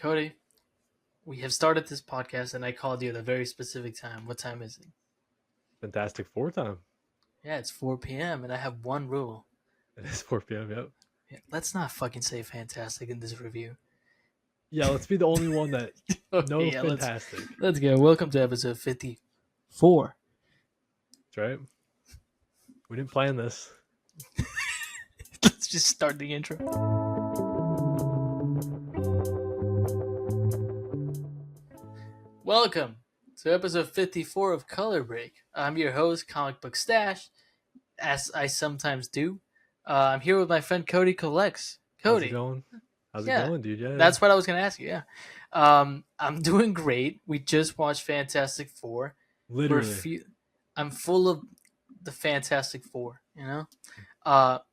Cody, we have started this podcast and I called you at a very specific time. What time is it? Fantastic Four time. Yeah, it's 4 p.m. and I have one rule. It is 4 p.m. Yep. Yeah, let's not fucking say fantastic in this review. Yeah, let's be the only one that Okay, no fantastic. Let's go. Welcome to episode 54. That's right. We didn't plan this. Let's just start the intro. Welcome to episode 54 of Color Break. I'm your host, Comic Book Stash, as I sometimes do. I'm here with my friend Cody Collects. Cody. How's it going? How's it going, dude? Yeah. That's what I was going to ask you, yeah. I'm doing great. We just watched Fantastic Four. Literally. I'm full of the Fantastic Four, you know?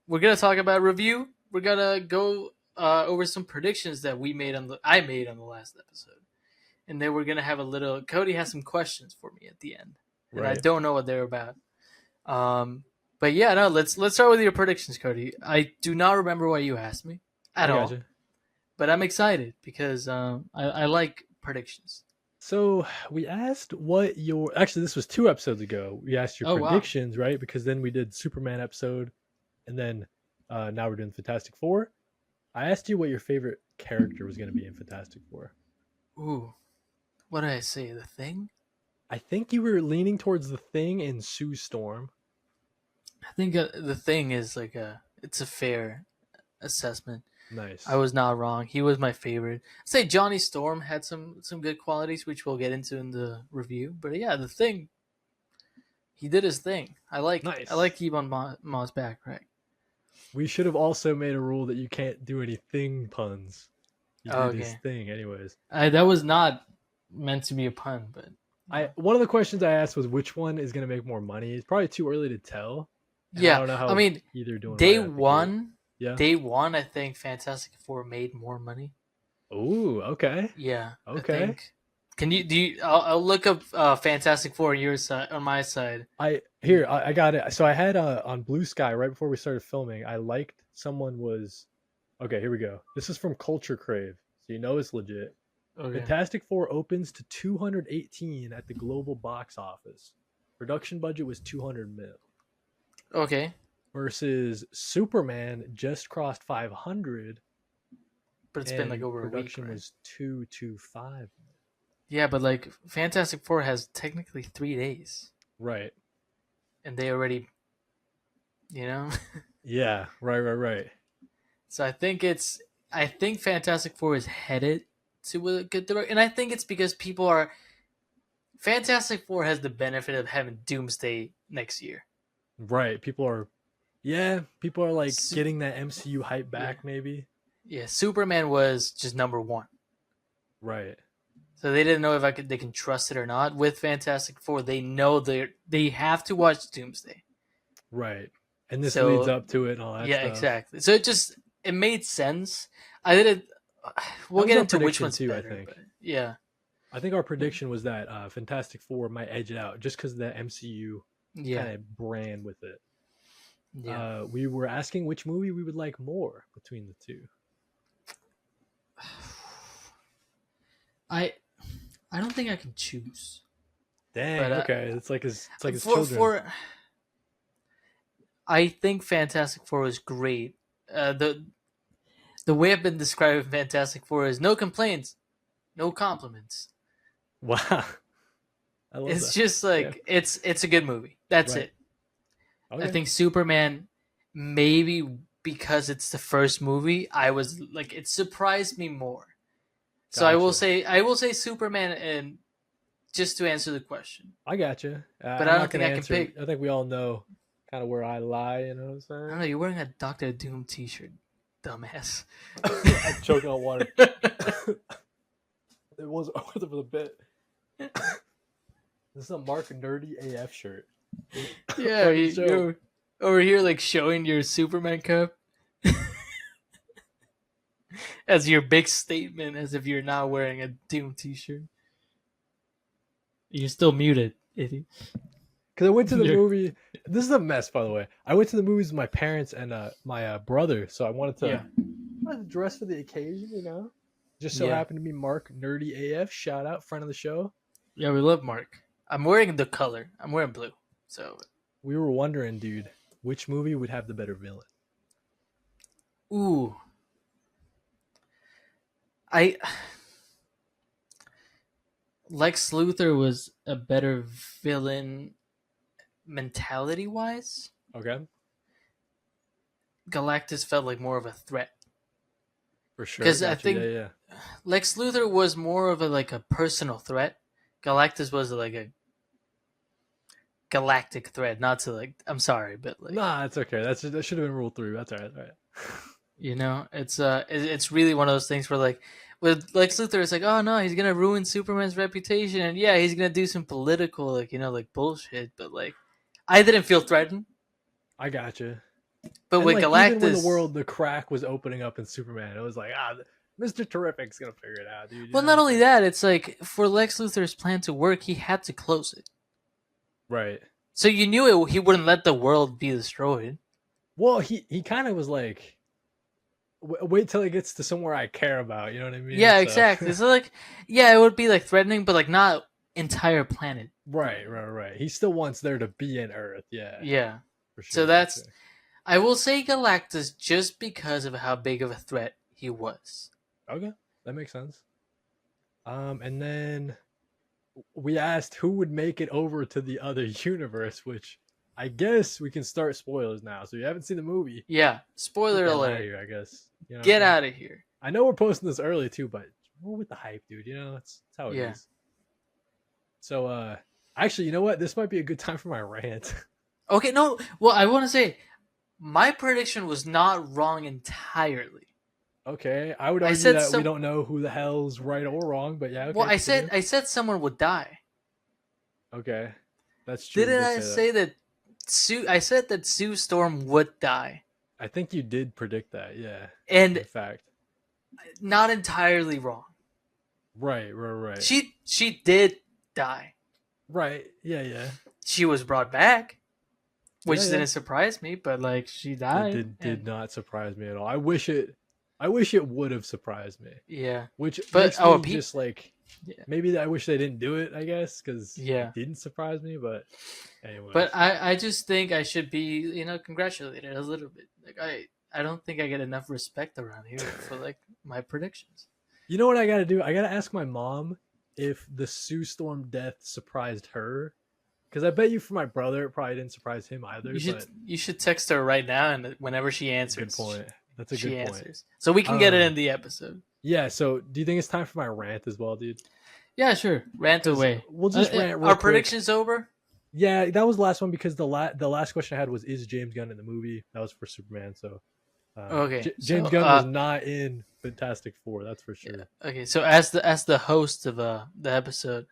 We're going to talk about review. We're going to go over some predictions that I made on the last episode. And then we're going to have a little... Cody has some questions for me at the end. And right. I don't know what they're about. But yeah, no, let's start with your predictions, Cody. I do not remember what you asked me at all. But I'm excited because I like predictions. So we asked what your... Actually, this was 2 episodes ago. We asked your predictions, right? Because then we did Superman episode. And then now we're doing Fantastic Four. I asked you what your favorite character was going to be in Fantastic Four. Ooh. What did I say? The Thing? I think you were leaning towards the Thing and Sue Storm. I think the Thing is it's a fair assessment. Nice. I was not wrong. He was my favorite. I'd say Johnny Storm had some good qualities, which we'll get into in the review. But yeah, the Thing, he did his thing. I like Ebon Moss back, right? We should have also made a rule that you can't do any thing puns. You did his thing, anyways. That was not meant to be a pun, but one of the questions I asked was which one is going to make more money. It's probably too early to tell. Yeah, I don't know how either doing day one. Yeah, day one. I think Fantastic Four made more money. Ooh, okay. Yeah, okay. I'll look up Fantastic Four on your side, on my side. I got it. So I had on Blue Sky right before we started filming. I liked someone was. Okay, here we go. This is from Culture Crave, so you know it's legit. Okay. Fantastic Four opens to 218 at the global box office. Production budget was 200 mil. Okay. Versus Superman just crossed 500. But it's been over a week. Production was 225. Yeah, but Fantastic Four has technically 3 days. Right. And they already, Yeah, right. So I think Fantastic Four is headed to a good direction. And I think it's because Fantastic Four has the benefit of having Doomsday next year. Right. People are getting that MCU hype back, maybe. Yeah, Superman was just number 1. Right. So they didn't know if they can trust it or not. With Fantastic Four, they know they have to watch Doomsday. Right. And this leads up to it and all that stuff. Yeah, exactly. So it made sense. I did it. We'll get into which one's too, better. I think. Yeah. I think our prediction was that Fantastic Four might edge it out just because of the MCU kind of brand with it. Yeah. We were asking which movie we would like more between the two. I don't think I can choose. Dang. But, okay. It's like his children. I think Fantastic Four is great. The way I've been describing Fantastic Four is no complaints, no compliments. Wow. I love it's that. Just it's a good movie. That's it. Okay. I think Superman, maybe because it's the first movie, I was it surprised me more. Gotcha. So I will say Superman, and just to answer the question. I got you. But I don't think I can pick. I think we all know kind of where I lie. You know what I'm saying? I don't know. You're wearing a Dr. Doom T-shirt, dumbass. I'm choking on water. It was over the bit. This is a Mark Nerdy AF shirt. Yeah, you're over here showing your Superman cup as your big statement, as if you're not wearing a Doom T-shirt. You're still muted, idiot. Because I went to the movie. This is a mess, by the way. I went to the movies with my parents and my brother, so I wanted to dress for the occasion, Just so Yeah. happened to be Mark Nerdy AF. Shout out, friend of the show. Yeah, we love Mark. I'm wearing the color. I'm wearing blue. So, We were wondering, dude, which movie would have the better villain? ooh, I Lex Luthor was a better villain mentality wise. Okay, Galactus felt like more of a threat for sure. because I Gotcha. Yeah, think yeah. Lex Luthor was more of a like a personal threat. Galactus was like a galactic threat, not to like. I'm sorry, but like Nah, it's okay. That should have been rule 3. That's all right. All right. it's really one of those things where like with Lex Luthor, it's like, oh no, he's gonna ruin Superman's reputation, and yeah, he's gonna do some political like like bullshit, but like I didn't feel threatened. I gotcha. But And with like even when Galactus, the crack was opening up in Superman, it was like Mr. Terrific's gonna figure it out, dude. You well, know? not only that, it's like for Lex Luthor's plan to work, he had to close it. Right. So you knew he wouldn't let the world be destroyed. Well, he kind of was like, wait till it gets to somewhere I care about. You know what I mean? Yeah, So exactly. So like, yeah, it would be like threatening, but like not entire planet. right. He still wants there to be an Earth. Yeah, Yeah. for sure. So that's I will say Galactus just because of how big of a threat he was. okay. That makes sense. And then we asked who would make it over to the other universe, which I guess we can start spoilers now. So you haven't seen the movie. Yeah. Spoiler Get the hell alert. outta here, I guess. You know what Get I'm saying? out of here. I know we're posting this early too, but we're with the hype, dude. You know, that's how it Yeah. is. So actually, you know what? This might be a good time for my rant. Okay, no. Well, I want to say my prediction was not wrong entirely. Okay, I would I argue said that we some. don't know who the hell's right or wrong, but yeah, okay. Well, Continue. I said someone would die. Okay, that's true. Didn't You did I say that? I said that Sue Storm would die, I think you did predict that. Yeah, and in fact. not entirely wrong. Right. She did die. Right. Yeah. She was brought back, which Yeah. didn't surprise me, but like she died. It did not surprise me at all. I wish it would have surprised me. Yeah, Which but makes me just like yeah. maybe I wish they didn't do it, I guess, because Yeah. it didn't surprise me. But anyway, But I just think I should be congratulated a little bit. Like I don't think I get enough respect around here for like my predictions. you know what I got to do? I got to ask my mom if the Sue Storm death surprised her, because I bet you for my brother it probably didn't surprise him either. You should text her right now, and whenever she answers, good point. That's a good point. So we can get it in the episode. Yeah. So do you think it's time for my rant as well, dude? Yeah, sure. Rant away. We'll just rant. Real Our quick. predictions over. Yeah, that was the last one because the last question I had was, is James Gunn in the movie? That was for Superman. So okay, James Gunn was not in Fantastic Four. That's for sure. Yeah. Okay, so as the host of the episode,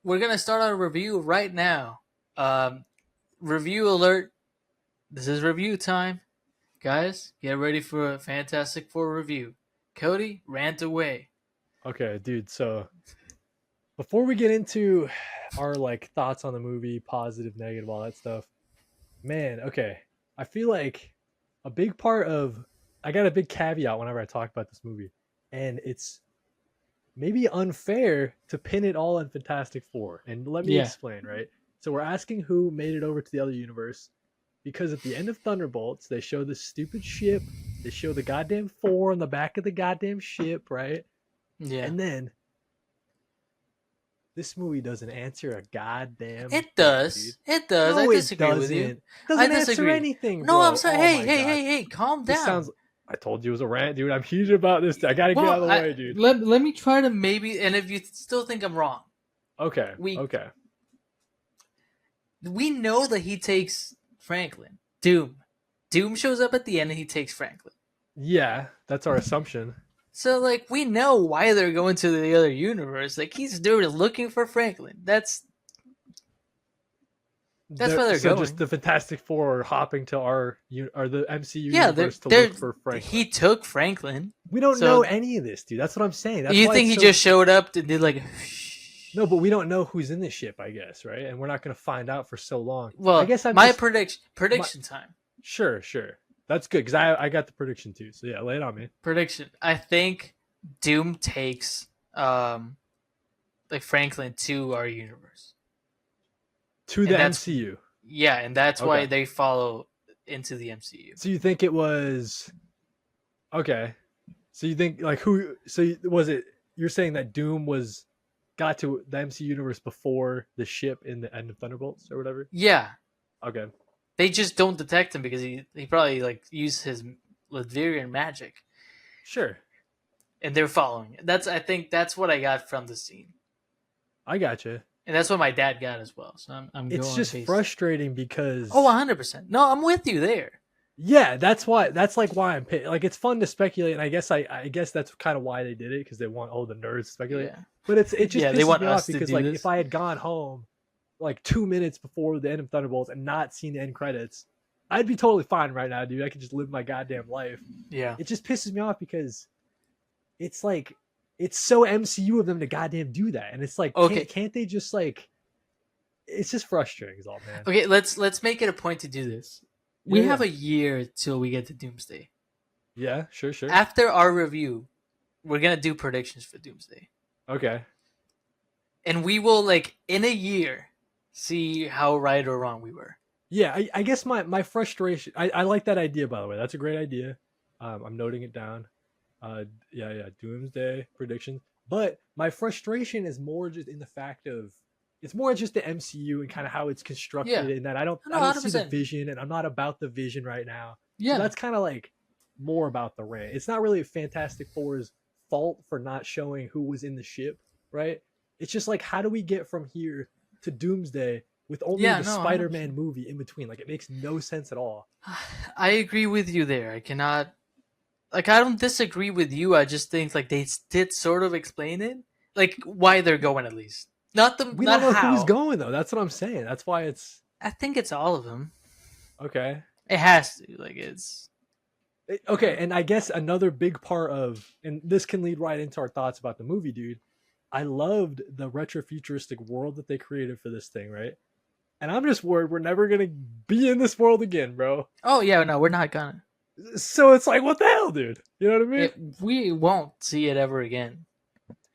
we're gonna start our review right now. Review alert! This is review time, guys. Get ready for a Fantastic Four review. Cody, rant away. Okay, dude. So before we get into our like thoughts on the movie, positive, negative, all that stuff, man. Okay, I feel like a big part of I got a big caveat whenever I talk about this movie, and it's maybe unfair to pin it all on Fantastic Four. And let me explain, right? So we're asking who made it over to the other universe because at the end of Thunderbolts, they show this stupid ship. They show the goddamn 4 on the back of the goddamn ship, right? Yeah. And then this movie doesn't answer a goddamn It does. Thing, it does. No, I disagree with you. It doesn't answer anything, No, bro. I'm sorry. Oh Hey, calm down. I told you it was a rant, dude. I'm heated about this. I gotta get out of the way, dude. Let me try to maybe, and if you still think I'm wrong. Okay. We know that he takes Franklin. Doom shows up at the end and he takes Franklin. Yeah, that's our assumption. So, like, we know why they're going to the other universe. Like, he's looking for Franklin. That's why they're going. Just the Fantastic Four are hopping to the MCU universe to look for Franklin. He took Franklin. We don't know any of this, dude. That's what I'm saying. That's you think he just showed up and did like... No, but we don't know who's in the ship, I guess, right? And we're not going to find out for so long. Well, I guess prediction time. Sure. That's good because I got the prediction too. So yeah, lay it on me. Prediction. I think Doom takes like Franklin to our universe, To and the that's MCU. yeah, and that's why Okay. they follow into the MCU. So you think it was okay? So you think like who? So was it? You're saying that Doom was got to the MC universe before the ship in the end of Thunderbolts or whatever? Yeah, Okay. they just don't detect him because he probably like used his Latvian magic, Sure. and they're following it. That's I think that's what I got from the scene, I gotcha. and that's what my dad got as well. So I'm It's going just based. frustrating Oh, because 100%. No, I'm with you there. yeah, that's like why I'm like it's fun to speculate, and I guess that's kind of why they did it because they want all the nerds to speculate. Yeah, But it just yeah. They pisses want me off us to because do like if this. I had gone home like 2 minutes before the end of Thunderbolts and not seen the end credits, I'd be totally fine right now, dude. I could just live my goddamn life. Yeah. It just pisses me off because it's like it's so MCU of them to goddamn do that, and it's like Okay. can't they just like it's just frustrating, is all, man. Okay. Let's make it a point to do this. Yeah, We have yeah, a year till we get to Doomsday. yeah. Sure, sure. After our review, we're gonna do predictions for Doomsday, Okay. and we will like in a year see how right or wrong we were. Yeah, I guess my frustration. I like that idea, by the way. That's a great idea. I'm noting it down. Yeah, yeah. Doomsday predictions. But my frustration is more just in the fact of it's more just the MCU and kind of how it's Yeah. constructed, and that No, I one don't hundred see the percent. vision, and I'm not about the vision right now. So Yeah. that's kind of like more about the rant. It's not really Fantastic Four's fault for not showing who was in the ship, right? It's just like how do we get from here to Doomsday with only Yeah. the No, one hundred Spider-Man percent. movie in between? Like it makes no sense at all. I agree with you there. I cannot like I don't disagree with you. I just think like they did sort of explain it, like why they're going at least. We Not don't know who's how. going though. That's what I'm saying. That's why it's I think it's all of them. okay. It has to. Like it's Okay, and I guess another big part of, and this can lead right into our thoughts about the movie, dude. I loved the retrofuturistic world that they created for this thing, right? And I'm just worried we're never gonna be in this world again, bro. oh yeah, no, we're not gonna. So it's like, what the hell, dude? You know what I mean? It we won't see it ever again.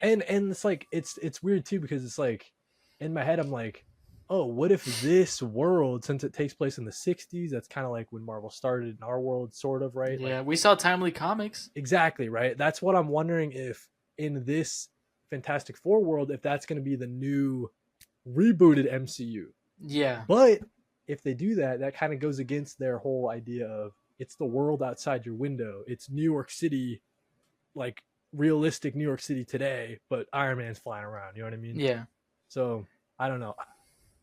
And it's like it's weird too because it's like in my head I'm like, oh, what if this world, since it takes place in the '60s, that's kind of like when Marvel started in our world, sort of, right? Like Yeah, we saw Timely Comics. exactly, right? That's what I'm wondering if in this Fantastic Four world, if that's going to be the new rebooted MCU. Yeah, But if they do that, that kind of goes against their whole idea of it's the world outside your window. It's New York City, like realistic New York City today, but Iron Man's flying around. You know what I mean? yeah. So I don't know.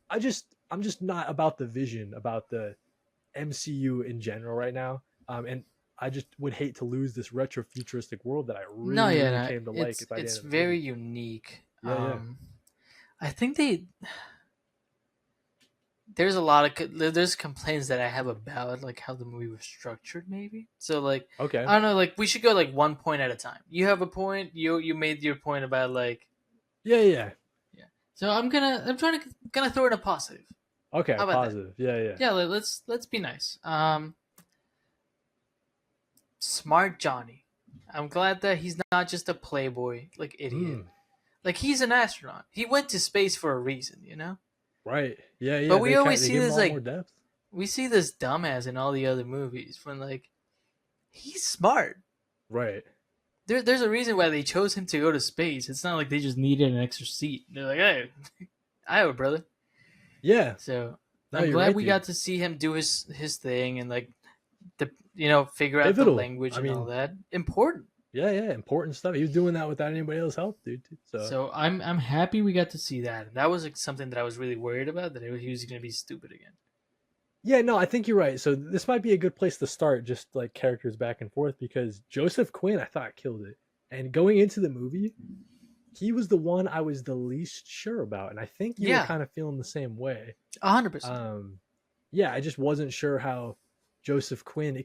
I'm just not about the vision about the MCU in general right now. And I just would hate to lose this retro futuristic world that I No, really, yeah, really no, came to like by the it's end of the very movie. unique. Yeah, yeah. I think they there's a lot of there's complaints that I have about like how the movie was structured maybe. So like Okay. I don't know, like we should go like one point at a time. You have a point, you made your point about like Yeah, yeah. yeah. So I'm trying to gonna throw in a positive. Okay, How about that? positive. Yeah, yeah. Yeah, let's be nice. Smart Johnny. I'm glad that he's not just a playboy like idiot. Mm, Like he's an astronaut. He went to space for a reason, you know? right. Yeah, But yeah. we always They see give him a this lot more like depth. we see this dumbass in all the other movies when like he's smart. Right. There's a reason why they chose him to go to space. It's not like they just needed an extra seat. They're like, hey, I have a brother. Yeah. So No, I'm you're glad right, we dude. got to see him do his thing and like the figure out the Pivotal. language I and all mean, that. Important. yeah, yeah. Important stuff. He was doing that without anybody else help, dude. So So I'm happy we got to see that. That was like, something that I was really worried about that he was going to be stupid again. yeah, no, I think you're right. So this might be a good place to start, just like characters back and forth, because Joseph Quinn, I thought killed it. And going into the movie, he was the one I was the least sure about, and I think you were Yeah, kind of feeling the same way. 100%. Um, yeah, I just wasn't sure how Joseph Quinn.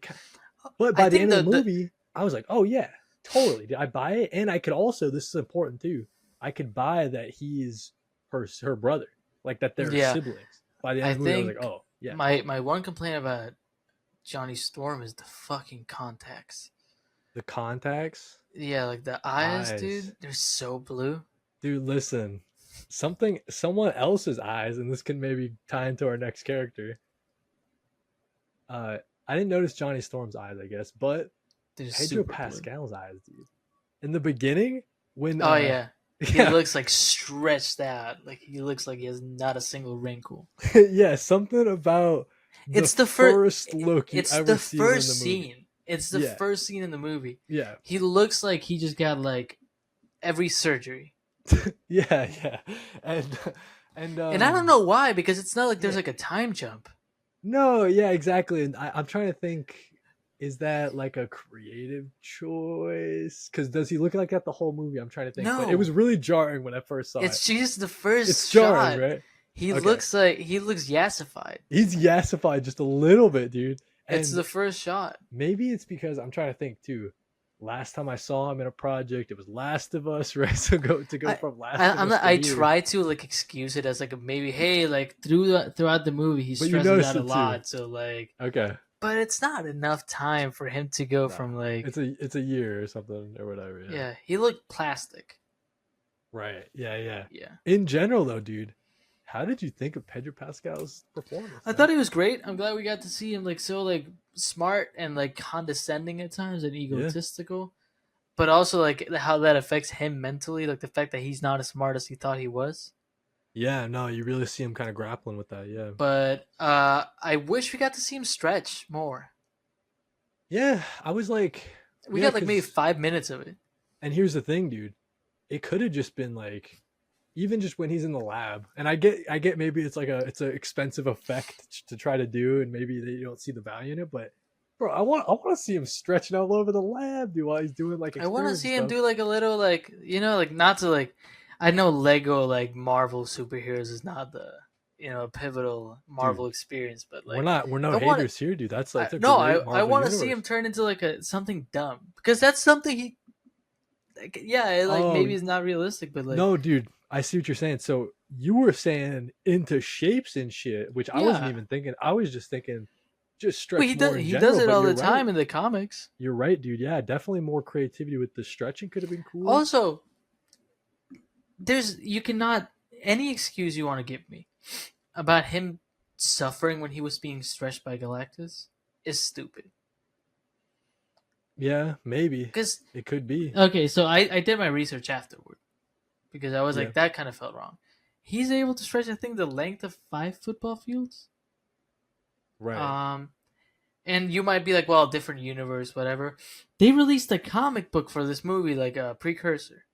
But I by the think end of the the movie, I was like, oh yeah, totally. Did I buy it? And I could also, this is important too. I could buy that he's her brother, like that they're yeah, siblings. By the end I of the movie, I was like, think oh yeah, my totally. my one complaint about Johnny Storm is the fucking context. The contacts, Yeah, like the eyes, eyes. dude. They're so blue. Dude, listen. Someone else's eyes, and this can maybe tie into our next character. Uh, I didn't notice Johnny Storm's eyes, I guess, but They're Pedro super blue. Pascal's eyes, dude. In the beginning, when Oh yeah. He yeah, looks like stretched out. Like he looks like he has not a single wrinkle. yeah, something about the It's the first. first look you It's ever the see him in the first movie. scene. It's the Yeah, first scene in the movie. yeah, He looks like he just got like every surgery. yeah, yeah, and and And I don't know why, because it's not like there's yeah, like a time jump. no, yeah, exactly. And I'm trying to think, is that like a creative choice? Because does he look like that the whole movie? I'm trying to think, but it was No, really jarring when I first saw it. it's just the It's first jarring, shot. right? He Okay, looks like he looks yassified. he's yassified just a little bit, dude. It's And the first shot. maybe it's because I'm trying to think too. Last time I saw him in a project, it was Last of Us, right? So go I, from Last I of I'm Us not. to I here, try to like excuse it as like a maybe. Hey, like throughout the movie, he but you stresses noticed out a it too. lot. So like, Okay, but it's not enough time for him to go no, from like. it's a year or something or whatever. Yeah, Yeah, he looked plastic. right. Yeah, yeah. Yeah, In general, though, dude, how did you think of Pedro Pascal's performance, I man? thought he was great. I'm glad we got to see him like so like smart and like condescending at times and Yeah, egotistical, but also like how that affects him mentally, like the fact that he's not as smart as he thought he was. yeah. No, you really see him kind of grappling with that. Yeah, But I wish we got to see him stretch more. yeah. I was like, We yeah, got like maybe because 5 minutes of it. and here's the thing, dude. It could have just been like even just when he's in the lab, and I get maybe it's like a it's an expensive effect to try to do, and maybe they don't see the value in it, but bro, I want to see him stretching all over the lab, dude, while he's doing like I want to experiments and see him stuff. do like a little like like not to like. I know Lego like Marvel superheroes is not the pivotal Dude, Marvel experience, but we're like not we're no I want haters here, dude. That's like a no great I Marvel want to see him universe. turn into like a something dumb because that's something he like, yeah like Oh maybe it's not realistic but like no, dude, I see what you're saying. So you were saying into shapes and shit, which I wasn't yeah even thinking. I was just thinking just well stretch more in he does general. it But all you're the right. time in the comics. You're right, dude. Yeah, definitely more creativity with the stretching could have been cool. Also, there's you cannot any excuse you want to give me about him suffering when he was being stretched by Galactus is stupid. Yeah, maybe Because it could be. okay, so I did my research afterward because I was Yeah, like that kind of felt wrong. He's able to stretch I think the length of 5 football fields. right. Um, and you might be like, well, different universe, whatever. They released a comic book for this movie, like a precursor.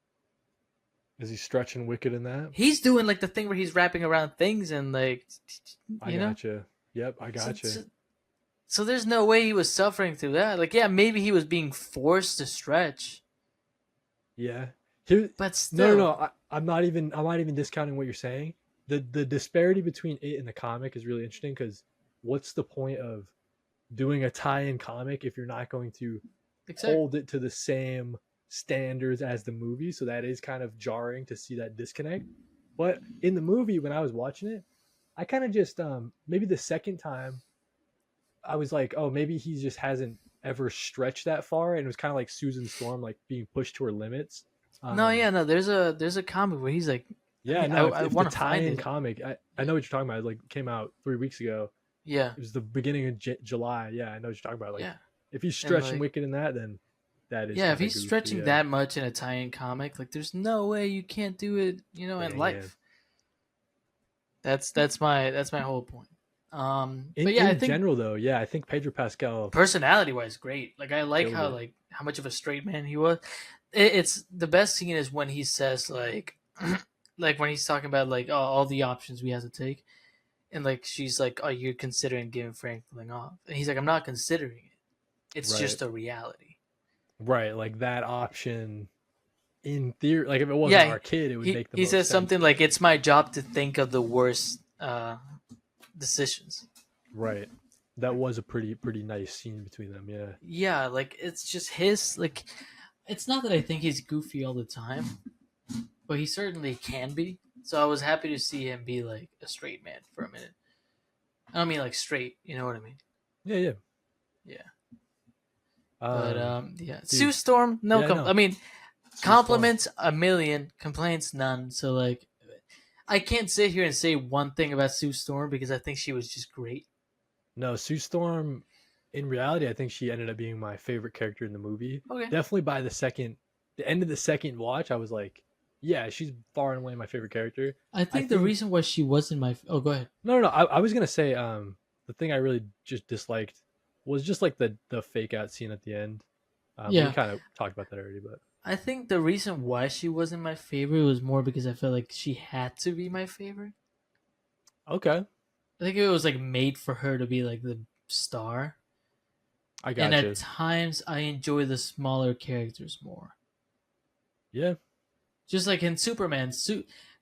Is he stretching wicked in that? He's doing like the thing where he's wrapping around things and like, I you know. gotcha. Yep, I So, gotcha. so, so there's no way he was suffering through that. Like, yeah, maybe he was being forced to stretch, Yeah. Here, but no, no, no. still, I'm not even discounting what you're saying. The disparity between it and the comic is really interesting because what's the point of doing a tie-in comic if you're not going to hold exactly. it to the same standards as the movie? So that is kind of jarring to see that disconnect. But in the movie, when I was watching it, I kind of just maybe the second time I was like, oh, maybe he just hasn't ever stretched that far, and it was kind of like Susan Storm, like being pushed to her limits. No, Um, yeah, no. There's a comic where he's like, yeah, I no, I if the want to find tie-in it. comic, I know what you're talking about. It like came out 3 weeks ago. Yeah, It was the beginning of July. Yeah, I know what you're talking about. Like, yeah, if he's and stretching like Wicked in that, then that is yeah, if kind of he's goofy. stretching Yeah, that much in a tie-in comic, like there's no way you can't do it, in dang, yeah. life. That's my whole point. But yeah, I In think general, though, yeah, I think Pedro Pascal personality wise, great. Like I like killed how it. like how much of a straight man he was. It's the best scene is when he says like, like when he's talking about like all the options we have to take, and like she's like, "Oh, you're considering giving Franklin off," and he's like, "I'm not considering it. It's Right, just a reality." right. Like that option in theory, like if it wasn't Yeah, our kid, it would he make the he most says sense. something like, "It's my job to think of the worst decisions." Right. That was a pretty nice scene between them. Yeah. Yeah, like it's just his like. It's not that I think he's goofy all the time, but he certainly can be. So I was happy to see him be like a straight man for a minute. I don't mean like straight, you know what I mean? Yeah, yeah. Yeah. But Um, yeah, Sue dude, Storm, no yeah, no, I mean, Sue Storm. compliments a million, complaints none. So like, I can't sit here and say one thing about Sue Storm because I think she was just great. No, Sue Storm. In reality, I think she ended up being my favorite character in the movie. Okay. Definitely by the end of the second watch, I was like, yeah, she's far and away my favorite character. I I think the think reason why she wasn't my oh go ahead. no. I was gonna say the thing I really just disliked was just like the fake out scene at the end. We Yeah, kind of talked about that already, but I think the reason why she wasn't my favorite was more because I felt like she had to be my favorite. okay, I think it was like made for her to be like the star. I And got at you. times I enjoy the smaller characters more. Yeah, Just like in Superman,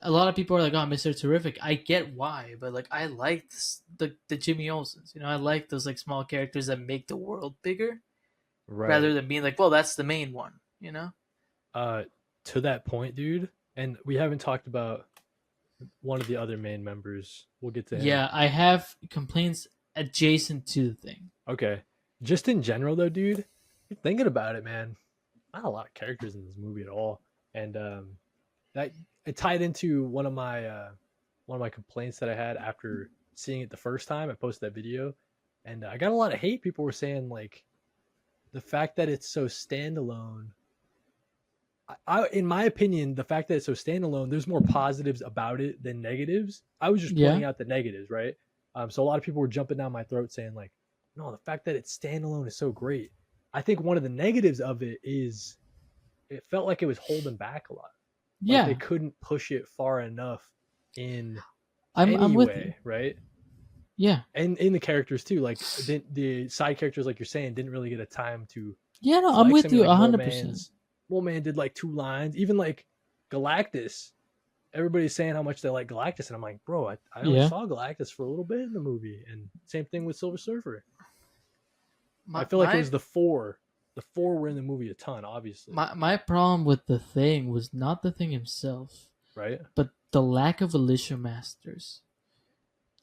a lot of people are like, "Oh, Mister Terrific." I get why, but like I like the Jimmy Olsens. You know, I like those like small characters that make the world bigger right. rather than being like, "Well, that's the main one." You know? Uh, to that point, dude, and we haven't talked about one of the other main members. We'll get to him. Yeah, I have complaints adjacent to the thing. Okay. Just in general, though, dude, you're thinking about it, man. Not a lot of characters in this movie at all, and that it tied into one of my complaints that I had after seeing it the first time. I posted that video, and I got a lot of hate. People were saying like the fact that it's so standalone. In my opinion, the fact that it's so standalone, there's more positives about it than negatives. I was just Yeah, pointing out the negatives, right? So a lot of people were jumping down my throat saying like, "No, the fact that it's standalone is so great." I think one of the negatives of it is it felt like it was holding back a lot, like they yeah, couldn't push it far enough in I'm any with you. way, right? Yeah, And in the characters too, like the side characters, like you're saying, didn't really get a time to yeah, no, I'm flex. I with mean, you like 100%. Mole Man did like two lines. Even like Galactus, everybody's saying how much they like Galactus, and I'm like, bro, I only Yeah, saw Galactus for a little bit in the movie, and same thing with Silver Surfer. I my feel like it was my the four. The four were in the movie a ton, obviously, my problem with the thing was not the thing himself, right? but the lack of Alicia Masters.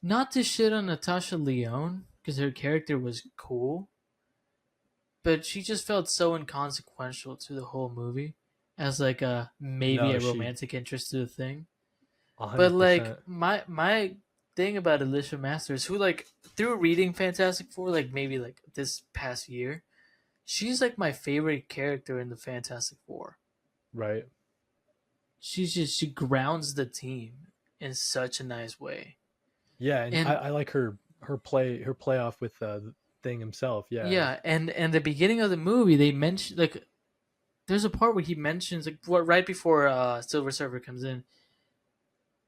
Not to shit on Natasha Lyonne because her character was cool, but she just felt so inconsequential to the whole movie as like a maybe No, a she romantic interest to the thing. But like 100%. my thing about Alicia Masters, who like through reading Fantastic Four, like maybe like this past year, she's like my favorite character in the Fantastic Four. Right. She grounds the team in such a nice way. Yeah, and And I like her playoff with the thing himself. Yeah. yeah, and the beginning of the movie they mention like there's a part where he mentions like what right before Silver Surfer comes in,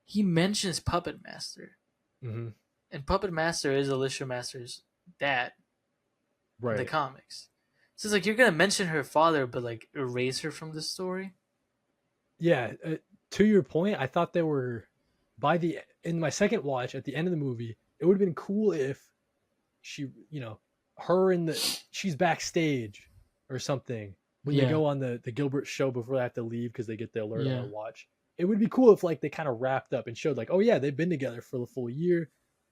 he mentions Puppet Master. Mm-hmm. And Puppet Master is Alicia Master's dad in the Right. comics. So it's like you're gonna mention her father, but like erase her from the story. Yeah. To your point, I thought they were by the in my second watch at the end of the movie. It would have been cool if she, her in the she's backstage or something when they Yeah, go on the Gilbert show before they have to leave because they get the alert on their yeah, watch. It would be cool if like they kind of wrapped up and showed like, oh yeah, they've been together for the full year.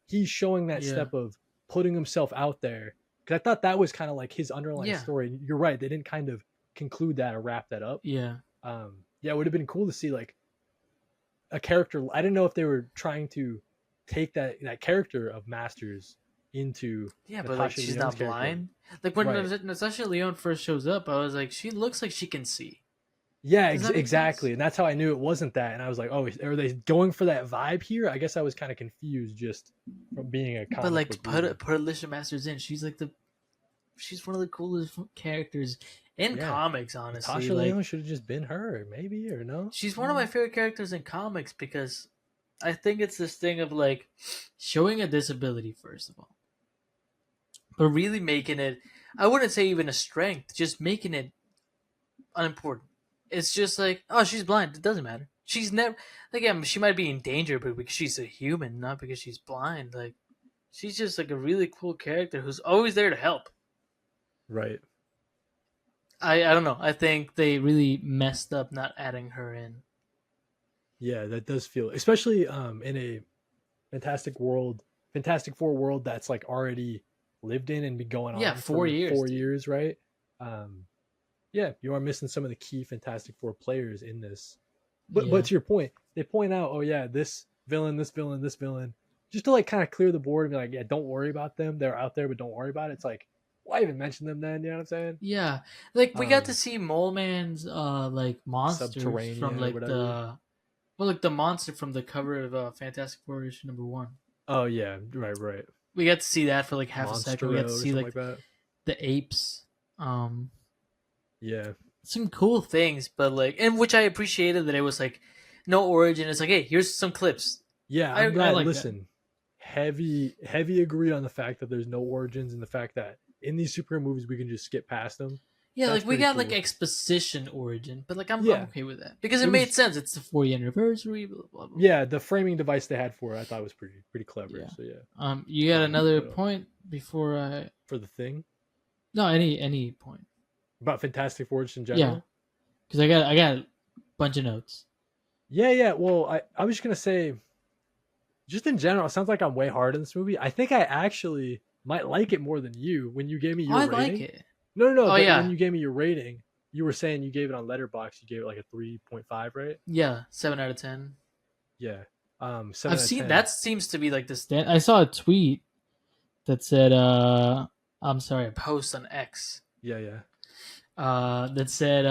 He's showing that yeah, step of putting himself out there because I thought that was kind of like his underlying yeah, story. You're right, they didn't kind of conclude that or wrap that up. yeah, Yeah, it would have been cool to see like a character. I didn't know if they were trying to take that character of Masters into yeah. But like Natasha she's Lyonne's not character. blind. Like when Right. Natasha Lyonne first shows up, I was like, she looks like she can see. Yeah, Does that make sense? exactly. And that's how I knew it wasn't that. And I was like, oh, are they going for that vibe here? I guess I was kind of confused just from being a But comic like book to reader. put Alicia Masters in, she's one of the coolest characters in Yeah. comics. Honestly, Natasha like Lyonne should have just been her, maybe, or no? she's one of my favorite characters in comics because I think it's this thing of like showing a disability first of all, but really making it. I wouldn't say even a strength, just making it unimportant. It's just like, oh, she's blind. It doesn't matter. She's never again. She might be in danger, but because she's a human, not because she's blind. Like she's just like a really cool character who's always there to help. Right. I don't know. I think they really messed up not adding her in. Yeah, that does feel, especially in a Fantastic Four world that's like already lived in and been going Yeah, on four for years, four dude. years, right? yeah, you are missing some of the key Fantastic Four players in this. But Yeah. to your point, they point out, oh yeah, this villain, this villain, this villain, just to like kind of clear the board and be like, yeah, don't worry about them. They're out there, but don't worry about it. It's like, why even mention them then? You know what I'm saying? Yeah. Like we got to Um, see Mole Man's like monsters from Subterranean or like whatever. the monster from the cover of Fantastic Four issue #1. Oh yeah, right, right. We got to see that for like half a second. We got to Monstero or see something like like that. the apes. Um Yeah, some cool things, but like, and which I appreciated that it was like no origin. It's like, hey, here's some clips. yeah. I I'm I glad. like that. Listen, heavy agree on the fact that there's no origins and the fact that in these superhero movies we can just skip past them. Yeah, That's like we pretty got like cool. exposition origin, but like I'm Yeah, okay with that because it it made was. sense. It's the 40th anniversary. Blah blah blah. Yeah, the framing device they had for it, I thought was pretty clever. Yeah. So yeah. You got another What else? point before I? For the thing No, any point. about Fantastic Four just in Yeah, general. because I got a bunch of notes. Yeah, yeah. Well, I was just gonna say, just in general, it sounds like I'm way hard in this movie. I think I actually might like it more than you when you gave me Oh, your I like rating. it. No. Oh But when yeah, you gave me your rating, you were saying you gave it on Letterbox. You gave it like a 3.5, right? yeah, 7 out of 10. Yeah. Seven I've out of seen 10. that seems to be like the stand. I saw a tweet that said, I'm sorry, a post on X, Yeah, yeah, that said,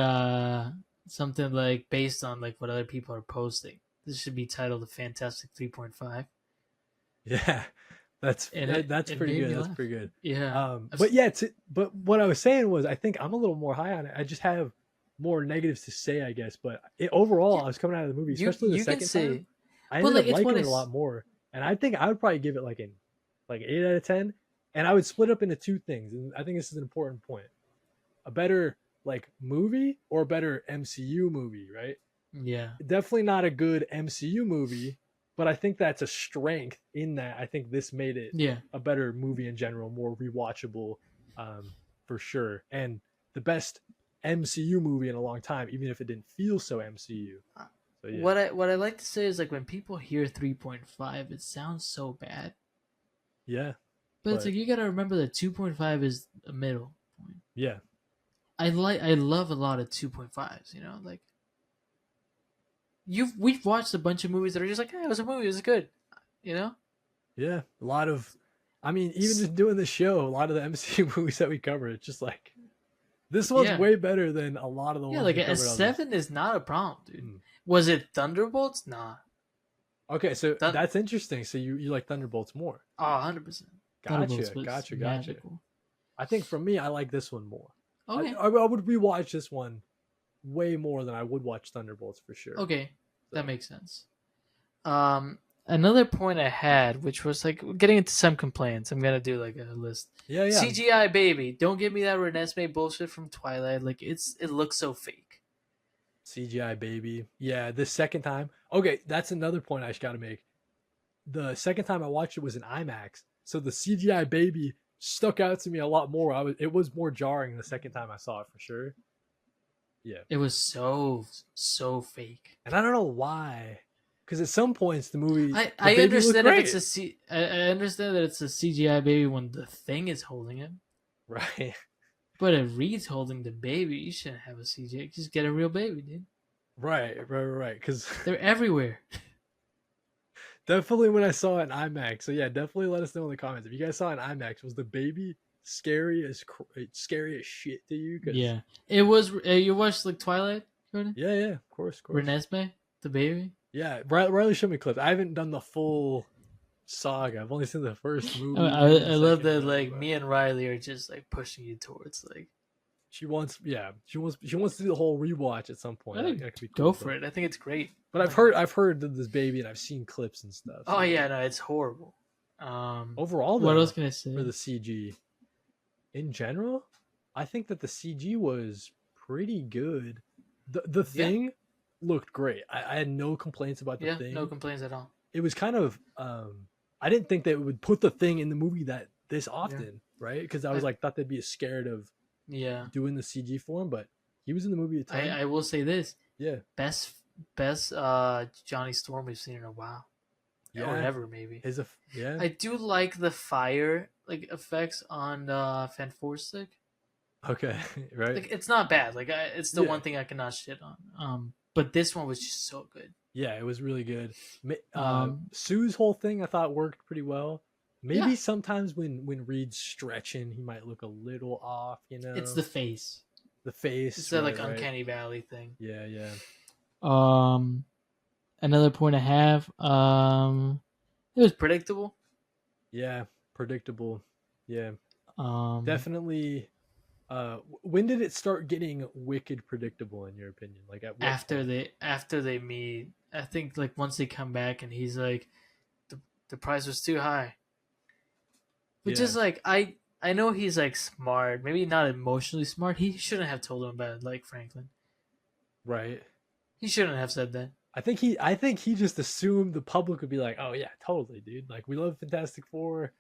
something like based on like what other people are posting. This should be titled "The Fantastic 3.5," yeah. That's and that, it that's it pretty made good. me That's laugh. pretty good. Yeah, But yeah, but what I was saying was, I think I'm a little more high on it. I just have more negatives to say, I guess. But overall, yeah, I was coming out of the movie, you especially the you can second time. say, I but ended like up it's what liking it a is. lot more, and I think I would probably give it like 8 out of 10. And I would split up into two things, and I think this is an important point: a better like movie or a better MCU movie, right? Yeah, Definitely not a good MCU movie, but I think that's a strength in that I think this made it yeah. a better movie in general, more rewatchable, um, for sure, and the best MCU movie in a long time, even if it didn't feel so MCU. So yeah, What I like to say is like when people hear 3.5, it sounds so bad, yeah, but it's but like you gotta remember that 2.5 is a middle point. yeah, I love a lot of 2.5s. Like we've watched a bunch of movies that are just like, hey, it was a movie, it was good. You know, yeah, a lot of, I mean, even just doing the show, a lot of the MCU movies that we cover, it's just like this one's yeah, way better than a lot of the yeah. ones Like we a covered on this. 7 is not a problem, dude. Mm. Was it Thunderbolts? Nah. Okay, so Thun- that's interesting. So you like Thunderbolts more? oh, 100%. Thunderbolts Gotcha, was gotcha, gotcha. magical. I think for me, I like this one more. Okay, I would rewatch this one way more than I would watch Thunderbolts for sure. okay, that So makes sense. Another point I had, which was like getting into some complaints. I'm gonna do like a list. yeah, yeah. CGI baby, don't give me that Renesmee bullshit from Twilight. Like it looks so fake. CGI baby. Yeah, the second time. Okay, that's another point I just got to make. The second time I watched it was in IMAX, so the CGI baby stuck out to me a lot more. It was more jarring the second time I saw it for sure. Yeah, It was so fake. and I don't know why, because at some points I the I baby looked understand if great. it's I understand that it's a CGI baby when the thing is holding him, Right. but if Reed's holding the baby, you shouldn't have a CGI. Just get a real baby, dude. Right. Because They're everywhere. definitely when I saw it in IMAX. So yeah, definitely let us know in the comments if you guys saw it in IMAX. Was the baby scary as shit to you? Because Yeah, it was. You watched like Twilight, Jordan? yeah, of course. Renesmee, the baby. Yeah, Riley showed me clips. I haven't done the full saga. I've only seen the first I, movie, I, maybe the I love second or that whatever. like But me and Riley are just like pushing you towards like she wants to do the whole rewatch at some point. That could be go cool. for it. I think it's great. But I've heard of this baby and I've seen clips and stuff. Oh So yeah, no, it's horrible. overall, What else though, can I say? for the CG in general, I think that the CG was pretty good. The Yeah, thing looked great. I had no complaints about the yeah, no thing. complaints at all. It was kind of I didn't think they would put the thing in the movie that this Yeah, often, right? Because I was I, like thought they'd be scared of yeah. doing the CG for him, but he was in the movie a ton. I will say this: Yeah, best Johnny Storm we've seen in a while, or yeah, ever maybe. yeah, I do like the fire like effects on Fan Stick. Okay, right. Like it's not bad. Like it's the Yeah, one thing I cannot shit on. But this one was just so good. yeah, it was really good. Um, Sue's whole thing I thought worked pretty well. yeah, Maybe sometimes when Reed's stretching, he might look a little off. it's the face. The It's face, that like right, right. uncanny valley thing. Yeah, yeah, Um, Another point I have. It was predictable. yeah. Predictable. Yeah, Um, definitely. When did it start getting wicked predictable in your opinion? Like at what after point? they meet, I think like once they come back and he's like, the the price was too high, which Yeah, is like I know he's like smart, maybe not emotionally smart. He shouldn't have told him about it, like Franklin. right. He shouldn't have said that. I think he just assumed the public would be like, "Oh yeah, totally, dude. Like we love Fantastic Four.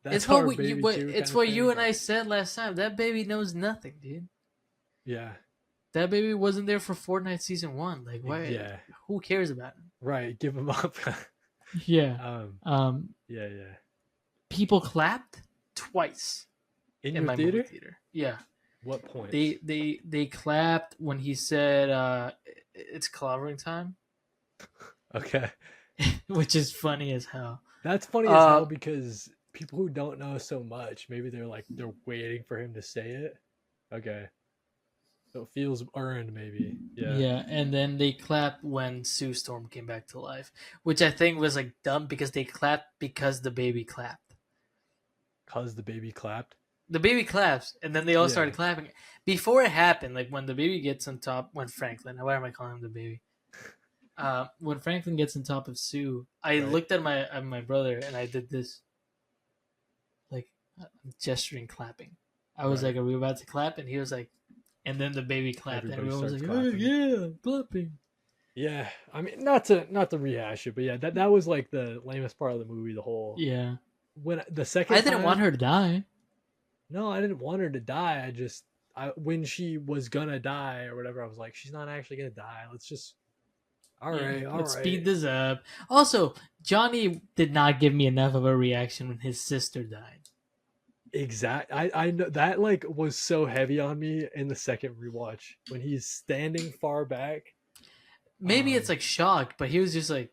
It's That's what our we you baby what too," it's kind of what you thing. and I Like, said last time. That baby knows nothing, dude. yeah, That baby wasn't there for Fortnite season one. Like, why? yeah, Who cares about him? right. Give him up. Yeah. um, Um, yeah, yeah. People clapped twice In in your my movie theater, theater. Yeah. what points? They clapped when he said it's clobbering time, Okay, which is funny as hell. that's funny as Uh hell because people who don't know so much, maybe they're waiting for him to say it. Okay, so it feels earned, maybe. Yeah, yeah, and then they clapped when Sue Storm came back to life, which I think was like dumb because they clapped because the baby clapped. cause the baby clapped. The baby claps, and then they all Yeah, started clapping. Before it happened, like when the baby gets on top, when Franklin, why am I calling him the baby? When Franklin gets on top of Sue, I right. looked at my brother and I did this, like gesturing, clapping. I was Right. like, "Are we about to clap?" And he was like, and then the baby clapped, and Everybody everyone was starts like, "Oh clapping. yeah, clapping." Yeah, I mean, not to rehash it, but yeah, that was like the lamest part of the movie. The whole Yeah, when the second I didn't want time, her to die. no, I didn't want her to die. When she was gonna die or whatever, I was like, she's not actually gonna die. Let's just, Yeah, all let's right, speed this up. Also, Johnny did not give me enough of a reaction when his sister died. exact. I know that like was so heavy on me in the second rewatch when he's standing far back. Maybe it's like shock, but he was just like,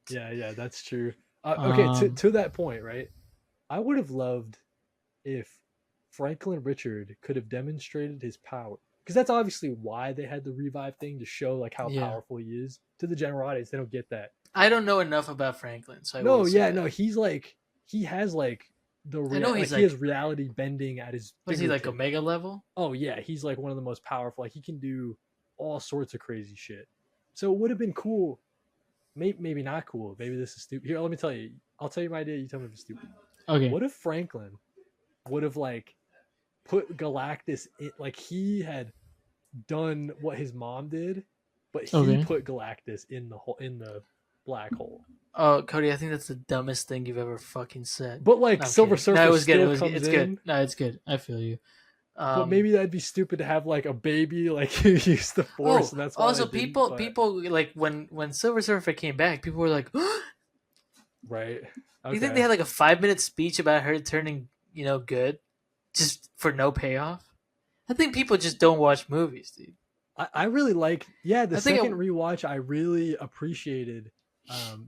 Yeah, yeah, that's true. Okay, to um, that point, right? I would have loved if Franklin Richard could have demonstrated his power, because that's obviously why they had the revive thing to show like how yeah. powerful he is to the general audience. They don't get that. I don't know enough about Franklin, so I will No, say yeah, no, that. he's like he has like I know like he's he has like, reality bending at his was he like fingertips. Omega level? Oh yeah, he's like one of the most powerful. Like he can do all sorts of crazy shit. So it would have been cool. Maybe not cool. Maybe this is stupid. Here, let me tell you. I'll tell you my idea. You tell me if it's stupid. Okay, What if Franklin would have like put Galactus in, like he had done what his mom did, but he okay. put Galactus in the hole in the black hole. Oh, Cody, I think that's the dumbest thing you've ever fucking said. But like No, I'm Silver kidding. No, it Surfer was good. It still was. comes It's good. in, No, it's good. I feel you. but Um. maybe that'd be stupid to have like a baby like who used the Force, Oh, and that's why they also, didn't. But people like when Silver Surfer came back, people were like, "Do right, you think they okay. had like a 5 minute speech about her turning, good, just for no payoff?" I think people just don't watch movies, dude. I really like the I think second rewatch. I really appreciated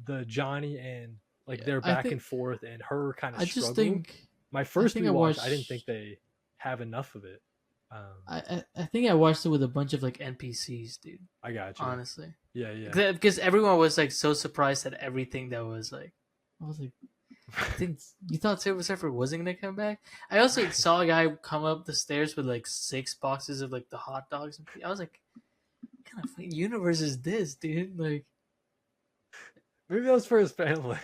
the Johnny and like their I back and think forth and her kind of I just struggle. think My I first think I rewatch, I didn't think watched they have enough of it. Um, I think I watched it with a bunch of like NPCs, dude. I got you. Honestly, Yeah, yeah. because everyone was like so surprised at everything that was like. I was like, think you thought Silver Surfer wasn't gonna come back? I also Right. saw a guy come up the stairs with like 6 boxes of like the hot dogs. I was like, what kind of universe is this, dude? Like, Maybe that was for his family.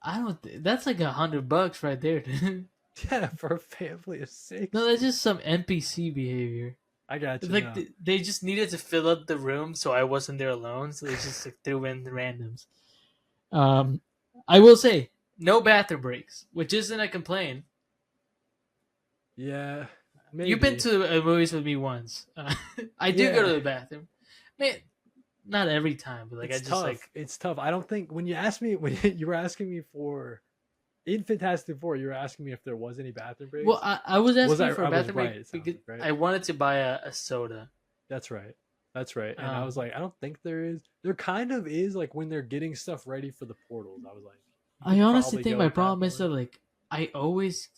I don't. That's like $100 right there, dude. Yeah, for a family of No, six. that's just some NPC behavior. I got It's you. like No. they just needed to fill up the room, so I wasn't there alone. So they just like threw in the randoms. Um, I will say no bathroom breaks, which isn't a complaint. Yeah, You've been maybe. to movies with me once. I do go to Yeah, the bathroom. Man, not every time, but like I it's just tough. like It's tough. I don't think when you asked me when you were asking me for in Fantastic Four, you were asking me if there was any bathroom Well, breaks. I was asking for a I was bathroom right. break It sounds because like right. I wanted to buy a soda. That's right. That's right. And I was Um, like, I don't think there is. There kind of is like when they're getting stuff ready for the portals. I was like, you I could honestly probably think go my at that problem is that point. like I always,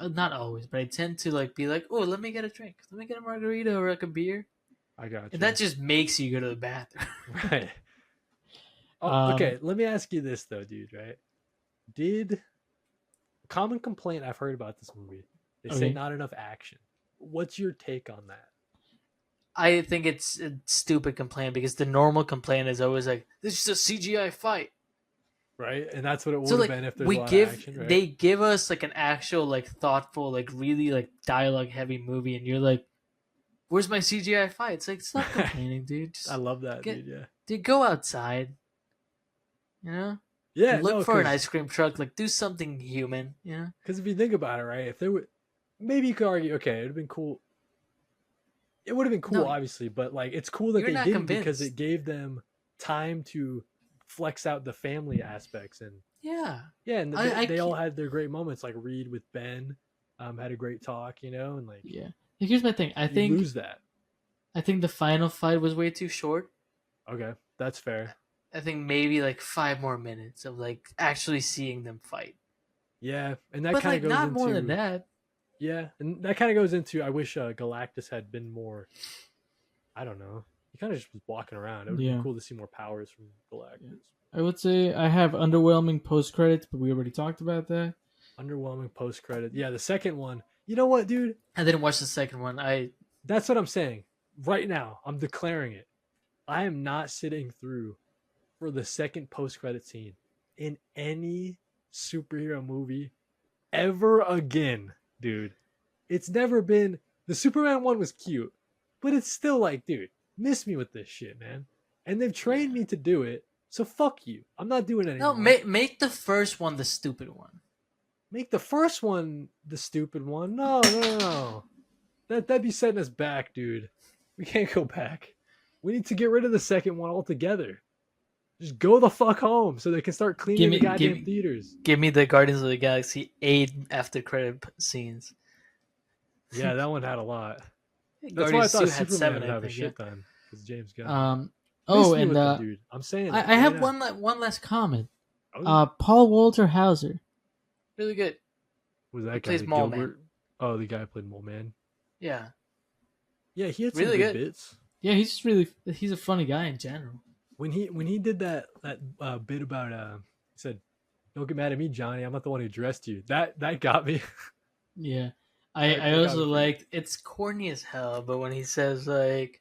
not always, but I tend to like be like, oh, let me get a drink, let me get a margarita or like a beer, I got and you. that just makes you go to the bathroom. Right. Oh, um, okay. Let me ask you this though, dude. Right? Did common complaint I've heard about this movie? They say okay. not enough action. What's your take on that? I think it's a stupid complaint because the normal complaint is always like, this is a CGI fight. Right? And that's what it So would have like been if there's a lot of action, right? they give us like an actual like thoughtful like really like dialogue heavy movie, and you're like, where's my CGI fight? It's like, stop complaining, dude. I Just love that, get, dude. Yeah. dude, go outside. You know, Yeah, look no, for an because ice cream truck. Like, do something human. You know. if you think about it, right, if there were, maybe you could argue, okay, it'd have been cool. It would have been cool, No, obviously, but like it's cool that you're they not didn't because convinced. it gave them time to flex out the family aspects and Yeah, yeah, and I they all can't. had their great moments. Like Reed with Ben, had a great talk, and like Yeah. Like, here's my thing. you lose that. I think the final fight was way too short. Okay, that's fair. I think maybe like 5 more minutes of like actually seeing them fight, Yeah, and that but kind of like goes not more than into that. yeah, and that kind of goes into I wish Galactus had been more. I don't know. He kind of just was walking around. It would have been Yeah. cool to see more powers from Yeah. Galactus. I would say I have underwhelming post credits, but we already talked about that. Underwhelming post credit. Yeah, the second one. You know what, dude? I didn't watch the second one. That's what I'm saying. Right now, I'm declaring it. I am not sitting through for the second post credit scene in any superhero movie ever again, dude. It's never been the Superman one was cute, but it's still like, dude, miss me with this shit, man. And they've trained Yeah. me to do it, so fuck you. I'm not doing it No, anymore. make the first one the stupid one. Make the first one the stupid one. No, no, no, no. That'd be setting us back, dude. We can't go back. We need to get rid of the second one altogether. Just go the fuck home so they can start Give cleaning the me goddamn theaters. give me the Guardians of the Galaxy 8 after credit scenes. Yeah, that one had a lot. That's why I Guardians thought 2 had Superman 7, would I have a think. Yeah. shit ton because James Gunn. Um. Miss Oh, me and with them, dude. I'm saying it I right have now. one last comment. Oh, Paul Walter Hauser, really good. was He that guy plays the Mole Man. Gilbert? Oh, the guy who played Mole Man. Yeah, Yeah, he had some really good good. bits. Yeah, he's a funny guy in general. When he did that bit about he said, "Don't get mad at me, Johnny. I'm not the one who dressed you." That got me. Yeah. that, I that got me also pretty good. liked, it's corny as hell, but when he says like,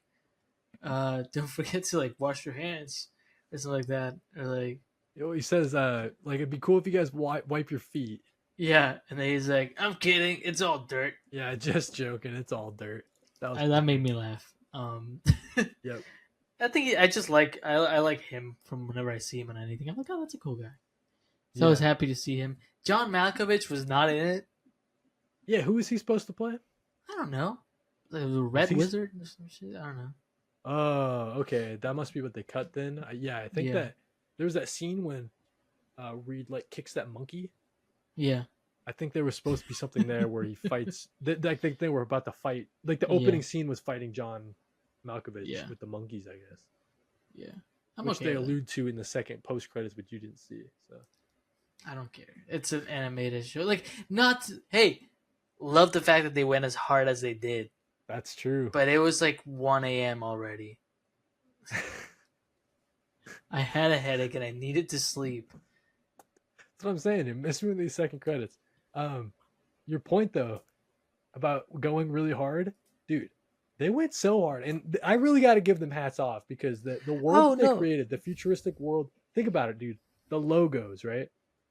don't forget to like wash your hands or something like that. Or like, He says, like it'd be cool if you guys wipe your feet. yeah, and then he's like, I'm kidding, it's all dirt. Yeah, just joking. It's all dirt. That was That funny. made me laugh. Yep. I think I just like, I like him from whenever I see him on anything. I'm like, oh, that's a cool guy. So I was Yeah. happy to see him. John Malkovich was not in it. Yeah. Who is he supposed to play? I don't know. The Was Red he? Wizard or some shit. I don't know. Oh, okay. That must be what they cut then. Yeah, I think Yeah. that there was that scene when Reed like kicks that monkey. Yeah. I think there was supposed to be something there where he fights. I think they were about to fight. Like the Yeah. opening scene was fighting John Malkovich Yeah. with the monkeys, I guess, Yeah. I'm which okay they with it. allude to in the second post credits, but you didn't see. So I don't care. It's an animated show. Like, not. Hey, love the fact that they went as hard as they did. that's true. But it was like 1 a.m. already. I had a headache and I needed to sleep. That's what I'm saying. It missed me with these second credits. Your point though about going really hard, dude. They went so hard, and I really got to give them hats off because the world Oh, that they no. created, the futuristic world. Think about it, dude. The logos, right?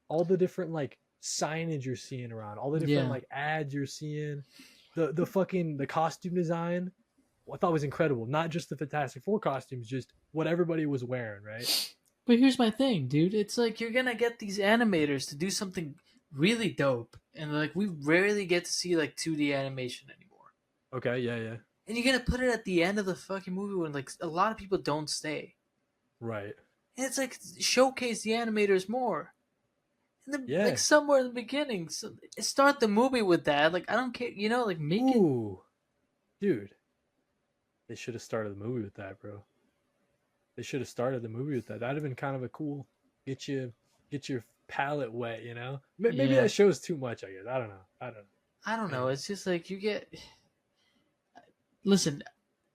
All the different like signage you're seeing around, all the different Yeah. like ads you're seeing, the fucking the costume design. I thought was incredible. Not just the Fantastic Four costumes, just what everybody was wearing, right? But here's my thing, dude. It's like you're going to get these animators to do something really dope. And like, we rarely get to see like 2D animation anymore. Okay, yeah, yeah, And you're going to put it at the end of the fucking movie when like a lot of people don't stay. right. And it's like, showcase the animators more. Yeah. like somewhere in the beginning. So start the movie with that. Like I don't care, like make it. Ooh, dude, they should have started the movie with that, bro. They should have started the movie with that. That'd have been kind of a cool get you get your palate wet, you know. Maybe Yeah, that shows too much. I guess I don't know. I don't know. I don't know. Anyway, It's just like you get. Listen,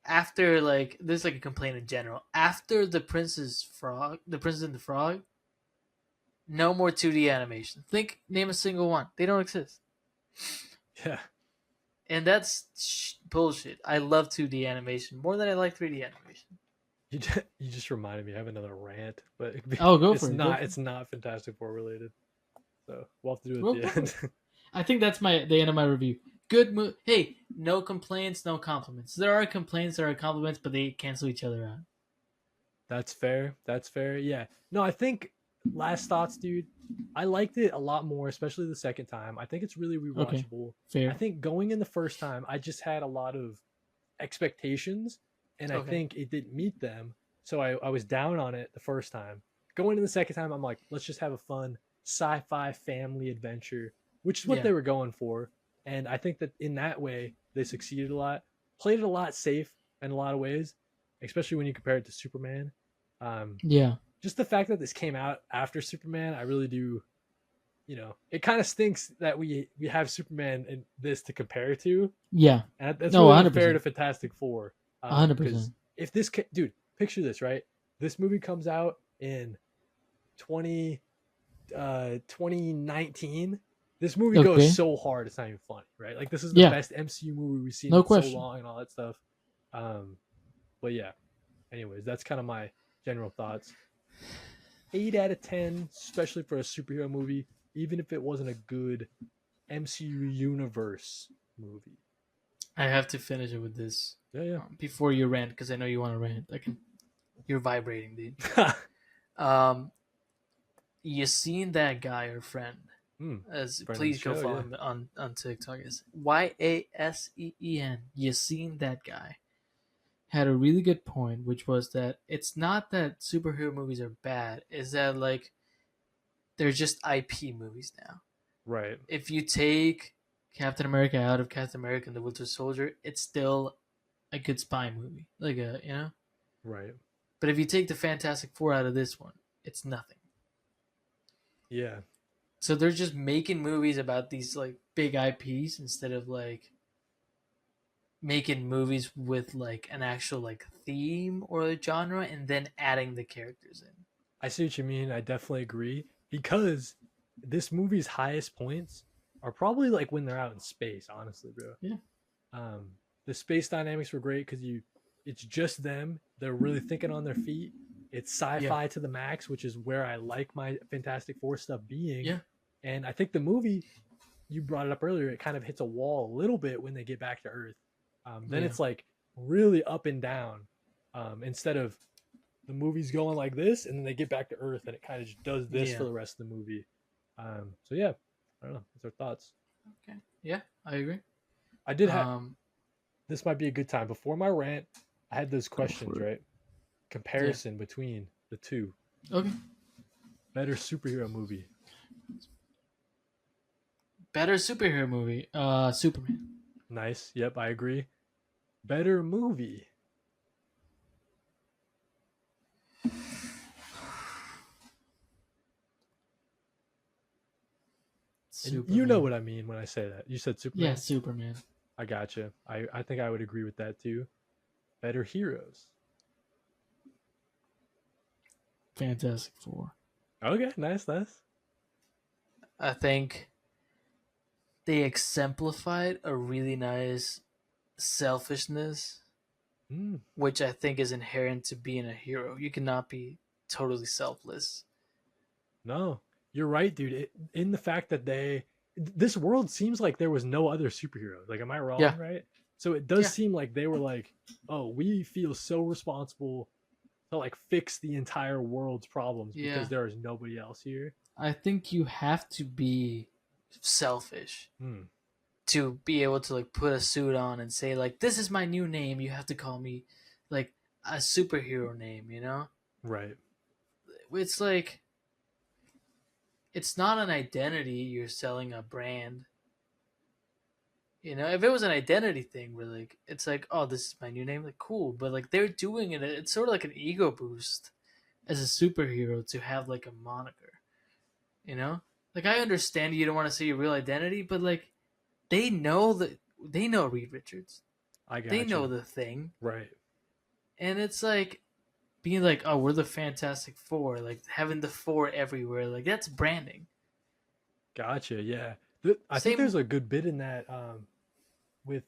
after like there's like a complaint in general. After the Princess and the Frog, no more 2D animation. Name a single one. They don't exist. yeah. And that's bullshit. I love 2D animation more than I like 3D animation. You just reminded me. I have another rant, but Oh, go it's for it. Go not for it. it's not Fantastic Four related. So we'll have to do it Well, at go the for end. it. I think that's the end of my review. Good move. Hey, no complaints, no compliments. There are complaints, there are compliments, but they cancel each other out. That's fair. That's fair. Yeah. No, I think last thoughts, dude. I liked it a lot more, especially the second time. I think it's really Okay, rewatchable. I fair. think going in the first time, I just had a lot of expectations, and I Okay. think it didn't meet them. So I was down on it the first time. Going in the second time, I'm like, let's just have a fun sci-fi family adventure, which is what Yeah. they were going for. And I think that in that way, they succeeded a lot. Played it a lot safe in a lot of ways, especially when you compare it to Superman. Um, Yeah. just the fact that this came out after Superman, I really do. It kind of stinks that we have Superman in this to compare to, Yeah. and that's No, really unfair to 100%. Fantastic Four. Because 100%. if this, dude, picture this, right? This movie comes out in 2019. This movie goes Okay. so hard, it's not even funny, right? Like this is the Yeah. best MCU movie we've seen No in so question. long and all that stuff. Um, but yeah, anyways, that's kind of my general thoughts. 8 out of 10, especially for a superhero movie, even if it wasn't a good MCU universe movie. I have to finish it with this Yeah, before you rant because I know you want to rant. You're vibrating, dude. yeah. Um, you seen that guy or friend? As Friend of the please go show, follow yeah. him on TikTok. It's YASEEN. You seen that guy? Had a really good point, which was that it's not that superhero movies are bad. Is that like they're just IP movies now. Right, If you take Captain America out of Captain America and the Winter Soldier, it's still a good spy movie. right. But if you take the Fantastic Four out of this one, it's nothing. Yeah. So they're just making movies about these like big IPs instead of like making movies with like an actual like theme or a genre and then adding the characters in. I see what you mean. I definitely agree because this movie's highest points are probably like when they're out in space, honestly, bro. Yeah. Um, the space dynamics were great because it's just them. They're really thinking on their feet. It's Yeah. sci-fi to the max, which is where I like my Fantastic Four stuff being. Yeah. And I think the movie, you brought it up earlier, it kind of hits a wall a little bit when they get back to Earth. Then Yeah. it's like really up and down, instead of the movie's going like this and then they get back to Earth and it kind of just does this Yeah. for the rest of the movie. So yeah, I don't know. What's our thoughts? Okay. Yeah, I agree. I did have Um this might be a good time before my rant. I had those Go questions, for it. right? Yeah. Comparison between the two. Okay. Better superhero movie. Better superhero movie. Superman. Nice. Yep, I agree. Better movie. And you know Superman. what I mean when I say that. You said Yeah, Superman. Superman. I gotcha. I think I would agree with that too. Better heroes. Fantastic Four. Okay, nice, nice. I think they exemplified a really nice selfishness, Mm, which I think is inherent to being a hero. You cannot be totally selfless. no, you're right, dude. In the fact that this world seems like there was no other superheroes. Like, am I Yeah. wrong? Right. So it does Yeah. seem like they were like, oh, we feel so responsible to like fix the entire world's problems Yeah. because there is nobody else here. I think you have to be selfish Hmm. to be able to like put a suit on and say like this is my new name. You have to call me like a superhero name, Right. It's like it's not an identity. You're selling a brand. You know, if it was an identity thing where like it's like, oh, this is my new name, like cool, but like they're doing it, it's sort of like an ego boost as a superhero to have like a moniker. You know, like I understand you don't want to say your real identity, but like they know Reed Richards, I they got know you. the thing, Right. and it's like being like, oh, we're the Fantastic Four, like having the four everywhere, like that's branding. Gotcha. Yeah. I think there's Same, a good bit in that with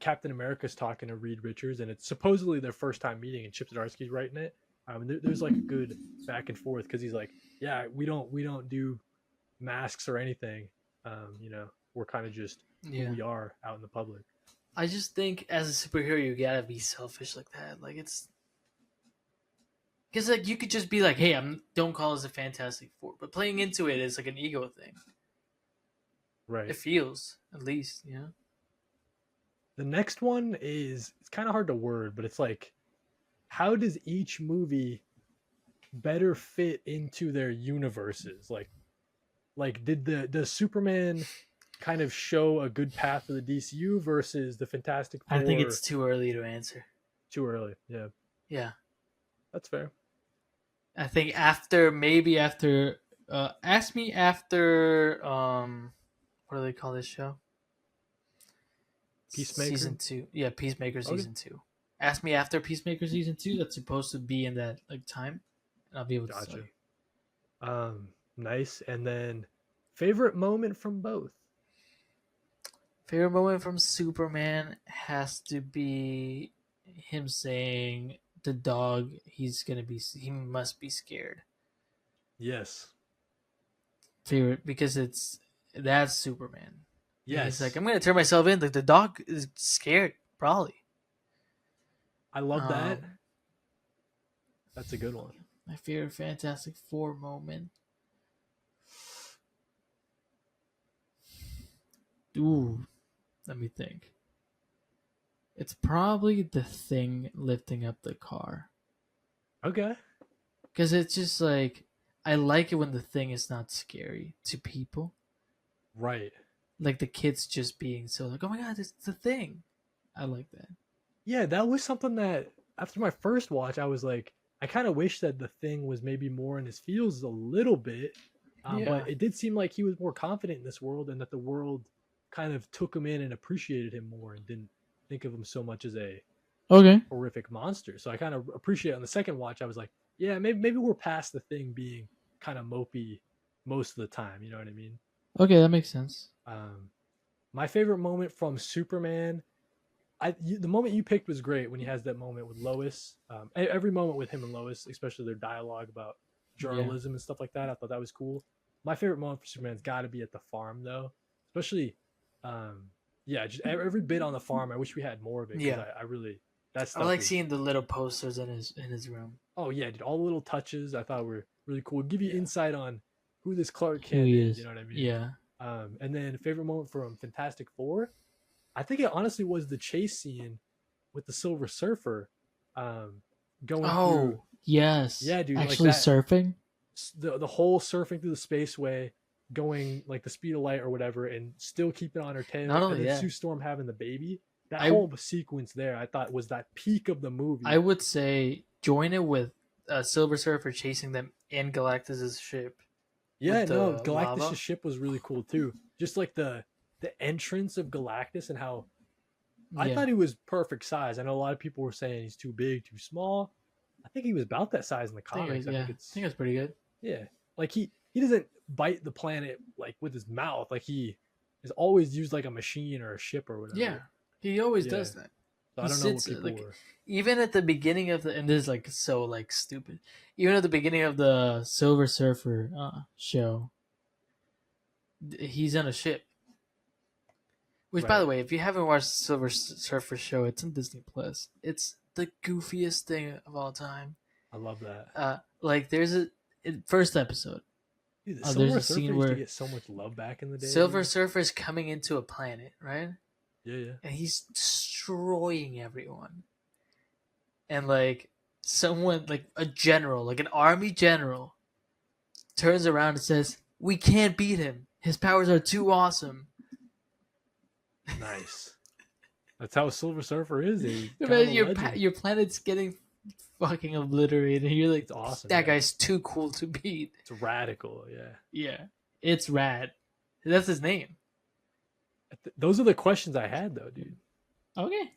Captain America's talking to Reed Richards, and it's supposedly their first time meeting, and Chip Zdarsky's writing it. There's like a good back and forth because he's like, "Yeah, we don't do masks or anything. We're kind of just who yeah. we are out in the public." I just think as a superhero, you gotta be selfish like that. Like it's because like you could just be like, hey, I'm don't call us a Fantastic Four, but playing into it is like an ego thing. It Right. feels at least, you know. The next one is it's kind of hard to word, but it's like, how does each movie better fit into their universes? Like did the does Superman kind of show a good path for the DCU versus the Fantastic I think it's Four? too early to answer. Too early. Yeah, Yeah, that's fair. I think after maybe after ask me after what do they call this show? Peacemaker. Season 2. Yeah, Peacemaker Okay, season 2. Ask me after Peacemaker season 2. That's supposed to be in that like time, and I'll be able to tell gotcha. you. Nice. And then favorite moment from both. Favorite moment from Superman has to be him saying the dog he must be scared. Yes. Favorite because that's Superman. He's like, Yes. I'm gonna turn myself in. Like the dog is scared, probably. I love that. Um, That's a good one. my favorite Fantastic Four moment. Ooh, let me think. It's probably the thing lifting up the car. Okay. Because it's just like, I like it when the thing is not scary to people. Right. Like the kids just being so like, oh my god, it's the thing. I like that. Yeah, that was something that after my first watch, I was like, I kind of wish that the thing was maybe more in his feels a little bit, Yeah. but it did seem like he was more confident in this world, and that the world kind of took him in and appreciated him more, and didn't think of him so much as a Okay. horrific monster. So I kind of appreciate it. On the second watch, I was like, yeah, maybe we're past the thing being kind of mopey most of the time. You know what I mean? Okay, that makes sense. Um, my favorite moment from Superman, the moment you picked was great when he has that moment with Lois. Every moment with him and Lois, especially their dialogue about Yeah. journalism and stuff like that, I thought that was cool. My favorite moment for Superman's got to be at the farm though, especially, um, yeah, just every bit on the farm. I wish we had more of it because Yeah. I really that I stuff like was. seeing the little posters in his room. Oh yeah, dude, all the little touches I thought were really cool. Give you Yeah. insight on who this Clark Who Kent he is. You is. know what I mean? Yeah. And then favorite moment from Fantastic Four, I think it honestly was the chase scene with the Silver Surfer, um, going through. Oh, yes. Yeah, dude, like Actually that. surfing? The whole surfing through the spaceway, going like the speed of light or whatever, and still keeping on her Not tail, and only then that, Sue Storm having the baby. That I whole sequence there, I thought was that peak of the I movie. would say join it with Silver Surfer chasing them in Galactus's ship Yeah, with no, the Galactus' lava. ship was really cool too. Just like the entrance of Galactus and how I Yeah. thought he was perfect size. I know a lot of people were saying he's too big, too small. I think he was about that size in the comics. I Yeah. think I it's think it's pretty good. yeah. Like he doesn't bite the planet like with his mouth. Like he is always used like a machine or a ship or Yeah. whatever. He always Yeah. does that. So He I don't know what sits people like were. even at the beginning of the and this is like so like stupid. Even at the beginning of the Silver Surfer show, he's on a ship. Which, by Right. the way, if you haven't watched the Silver Surfer show, it's on Disney Plus. It's the goofiest thing of all time. I love that. Like there's first episode. Dude, the There's Silver a Surfer scene used to where get so much love back in the day, Silver dude. Surfer's coming into a planet, right? Yeah, yeah. And he's destroying everyone. And like someone, like a general, like an army general, turns around and says, We can't beat him. His powers are too awesome. Nice. That's how Silver Surfer is. He's kind of Imagine a your legend. your planet's getting fucking obliterated. And you're like, It's awesome. that yeah. guy's too cool to beat. It's radical. Yeah. Yeah, it's rad. That's his name. Those are the questions I had, though, dude. Okay.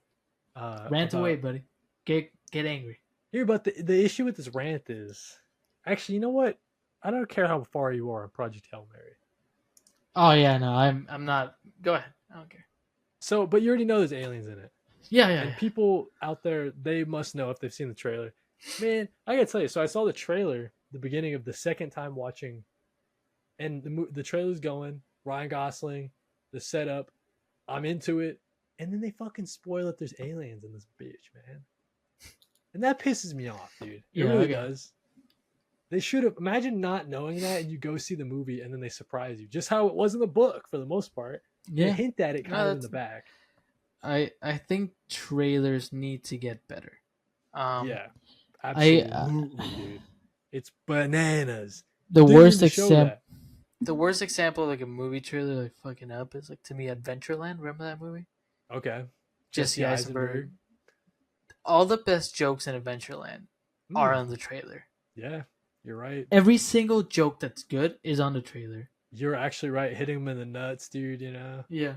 Rant away, buddy. Get angry. Here, but the issue with this rant is, actually, you know what? I don't care how far you are on Project Hail Mary. Oh yeah, no, I'm not. Go ahead. I don't care. So, but you already know there's aliens in it. Yeah. And people out there, they must know if they've seen the trailer. Man, I gotta tell you. So I saw the trailer, the beginning of the second time watching, and the trailer's going. Ryan Gosling, the setup. I'm into it, and then they fucking spoil it. There's aliens in this bitch, man. And that pisses me off, dude. It really does. They should have. Imagine not knowing that, and you go see the movie, and then they surprise you. Just how it was in the book, for the most part. Yeah. They hint at it kind of in the back. I think trailers need to get better. Yeah, absolutely, dude. It's bananas. The worst example. The worst example of like a movie trailer like fucking up is like, to me, Adventureland. Remember that movie? Okay. Jesse Eisenberg. All the best jokes in Adventureland are on the trailer. Yeah, you're right. Every single joke that's good is on the trailer. You're actually right. Hitting him in the nuts, dude, you know? Yeah.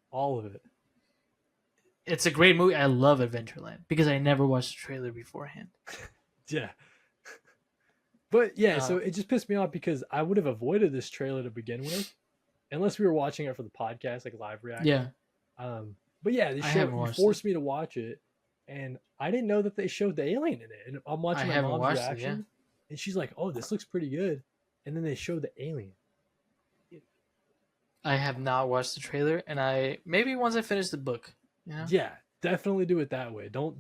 All of it. It's a great movie. I love Adventureland because I never watched the trailer beforehand. Yeah. But yeah, so it just pissed me off because I would have avoided this trailer to begin with, unless we were watching it for the podcast, like live reaction. Yeah. But yeah, they forced me to watch it, and I didn't know that they showed the alien in it. And I'm watching my mom's reaction, and she's like, "Oh, this looks pretty good," and then they showed the alien. I have not watched the trailer, and I maybe once I finish the book. You know? Yeah, definitely do it that way. Don't.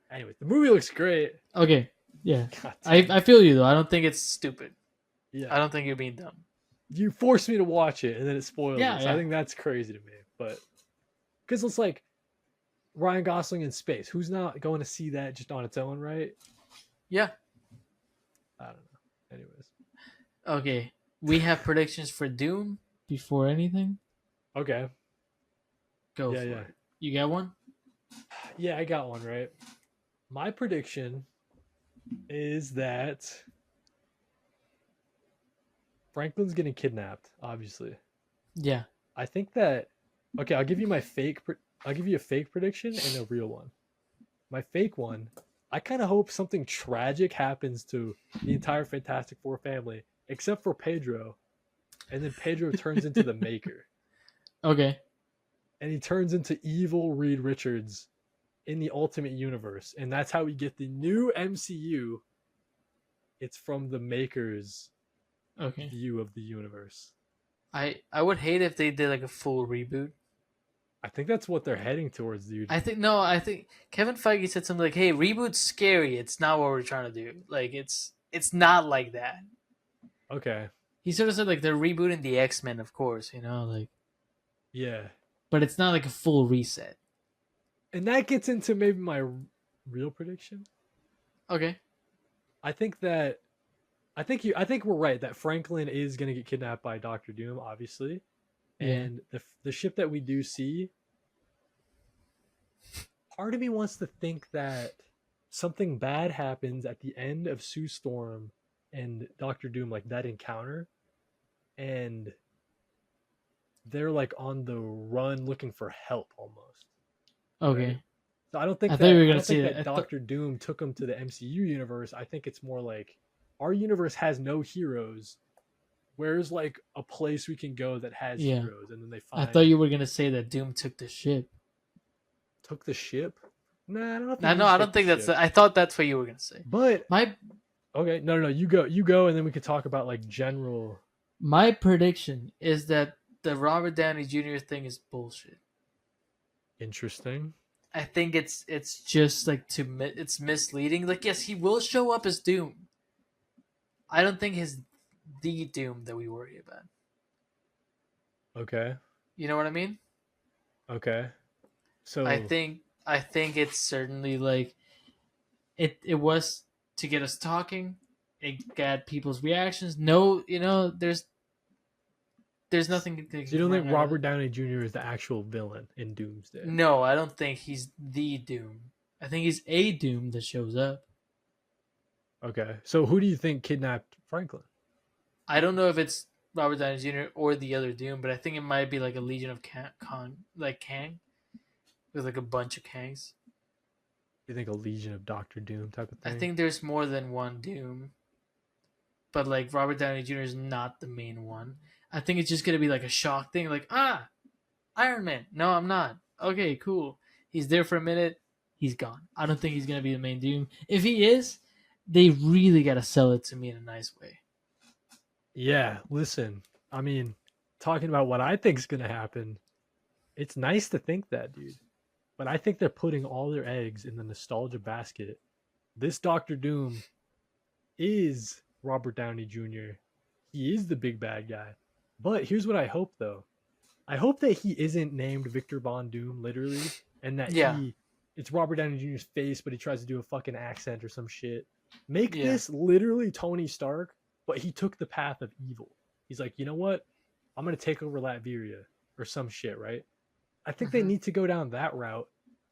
Anyways, the movie looks great. Okay. Yeah, I feel you though. I don't think it's stupid. Yeah, I don't think you're being dumb. You forced me to watch it, and then it spoiled it. I think that's crazy to me. But because it's like Ryan Gosling in space, who's not going to see that just on its own, right? Yeah. I don't know. Anyways. Okay, we have predictions for Doom before anything. Okay. Go for it. You got one? Yeah, I got one, right? My prediction is that Franklin's getting kidnapped, obviously. Yeah. I think that... Okay, I'll give you a fake prediction and a real one. My fake one, I kind of hope something tragic happens to the entire Fantastic Four family, except for Pedro. And then Pedro turns into the Maker. Okay. And he turns into evil Reed Richards in the Ultimate Universe. And that's how we get the new MCU. It's from the Maker's view of the universe. I would hate if they did like a full reboot. I think that's what they're heading towards, dude. I think Kevin Feige said something like, "Hey, reboot's scary. It's not what we're trying to do. Like it's not like that." Okay. He sort of said like they're rebooting the X-Men, of course, you know, like. Yeah. But it's not like a full reset. And that gets into maybe my real prediction. Okay. I think we're right that Franklin is going to get kidnapped by Doctor Doom, obviously. Yeah. And the ship that we do see, part of me wants to think that something bad happens at the end of Sue Storm and Doctor Doom, like that encounter, and they're like on the run looking for help almost. Okay. Right? So I don't think that Doctor Doom took him to the MCU universe. I think it's more like our universe has no heroes. Where's like a place we can go that has heroes, and then they find. I thought you were gonna say that Doom took the ship. Took the ship? Nah, I don't. I don't think that's. I thought that's what you were gonna say. But okay, no, you go, and then we could talk about like general. My prediction is that the Robert Downey Jr. thing is bullshit. Interesting. I think it's just like it's misleading. Like, yes, he will show up as Doom. I don't think he's the Doom that we worry about. Okay. You know what I mean? Okay. So I think it's certainly like it was to get us talking. it got people's reactions. No, there's nothing So you don't wrong think out of Robert it. Downey Jr. is the actual villain in Doomsday? No, I don't think he's the Doom. I think he's a Doom that shows up. Okay. So who do you think kidnapped Franklin? I don't know if it's Robert Downey Jr. or the other Doom, but I think it might be like a Legion of like Kang, with like a bunch of Kangs. You think a Legion of Doctor Doom type of I thing? think there's more than one Doom, but like Robert Downey Jr. is not the main one. I think it's just gonna be like a shock thing, like Iron Man. No, I'm not. Okay, cool. He's there for a minute. He's gone. I don't think he's gonna be the main Doom. If he is, they really gotta sell it to me in a nice way. Yeah, listen. I mean, talking about what I think is going to happen, it's nice to think that, dude. But I think they're putting all their eggs in the nostalgia basket. This Doctor Doom is Robert Downey Jr. He is the big bad guy. But here's what I hope though. I hope that he isn't named Victor Von Doom literally and that Yeah, it's Robert Downey Jr.'s face but he tries to do a fucking accent or some shit. Make yeah. this literally Tony Stark, but he took the path of evil. He's like, "You know what? I'm going to take over Latveria or some shit, right?" I think they hmm need to go down that route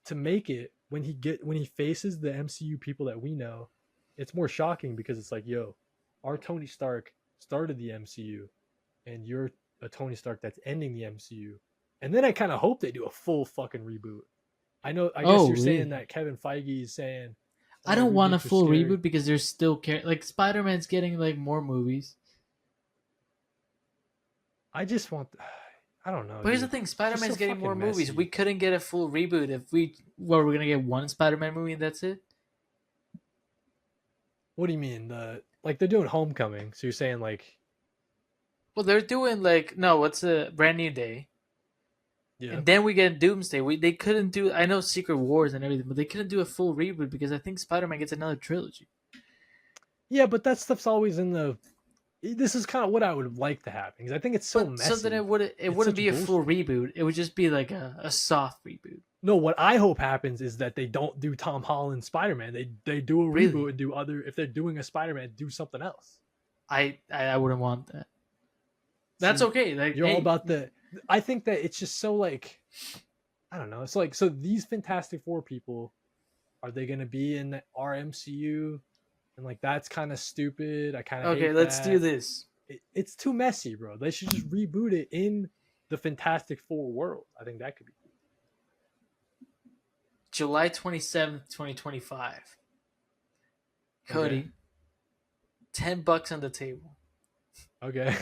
to make it when he faces the MCU people that we know, it's more shocking because it's like, yo, our Tony Stark started the MCU, and you're a Tony Stark that's ending the MCU. And then I kind of hope they do a full fucking reboot. I know. I guess Oh, you're saying really? that Kevin Feige is saying, I "Oh, don't want a reboots are full scary." reboot because there's still like Spider Man's getting like more movies. I just want. I don't know, But here's the dude. thing: It's Spider just so Man's getting more fucking movies. We messy. couldn't get a full reboot if we're gonna get one Spider Man movie and that's it. What do you mean? Like they're doing Homecoming, so you're saying like, Well, they're doing like no, what's a Brand New Day, yeah, and then we get Doomsday. They couldn't do. I know Secret Wars and everything, but they couldn't do a full reboot because I think Spider Man gets another trilogy. yeah, but that stuff's always in the. This is kind of what I would like to happen because I think it's so But so then messy. it It's wouldn't such be a full bullshit. reboot. It would just be like a soft reboot. No, what I hope happens is that they don't do Tom Holland Spider Man. They do a reboot Really, and do other. If they're doing a Spider Man, do something else. I wouldn't want that. That's See, okay. Like, you're all hey, about the. I think that it's just so like, I don't know. It's like so these Fantastic Four people, are they going to be in our MCU? And like that's kind of stupid. I kind of okay, hate let's do that. this. It's too messy, bro. They should just reboot it in the Fantastic Four world. I think that could be July 27th, 2025. cool. Okay. Cody, $10 on the table. Okay.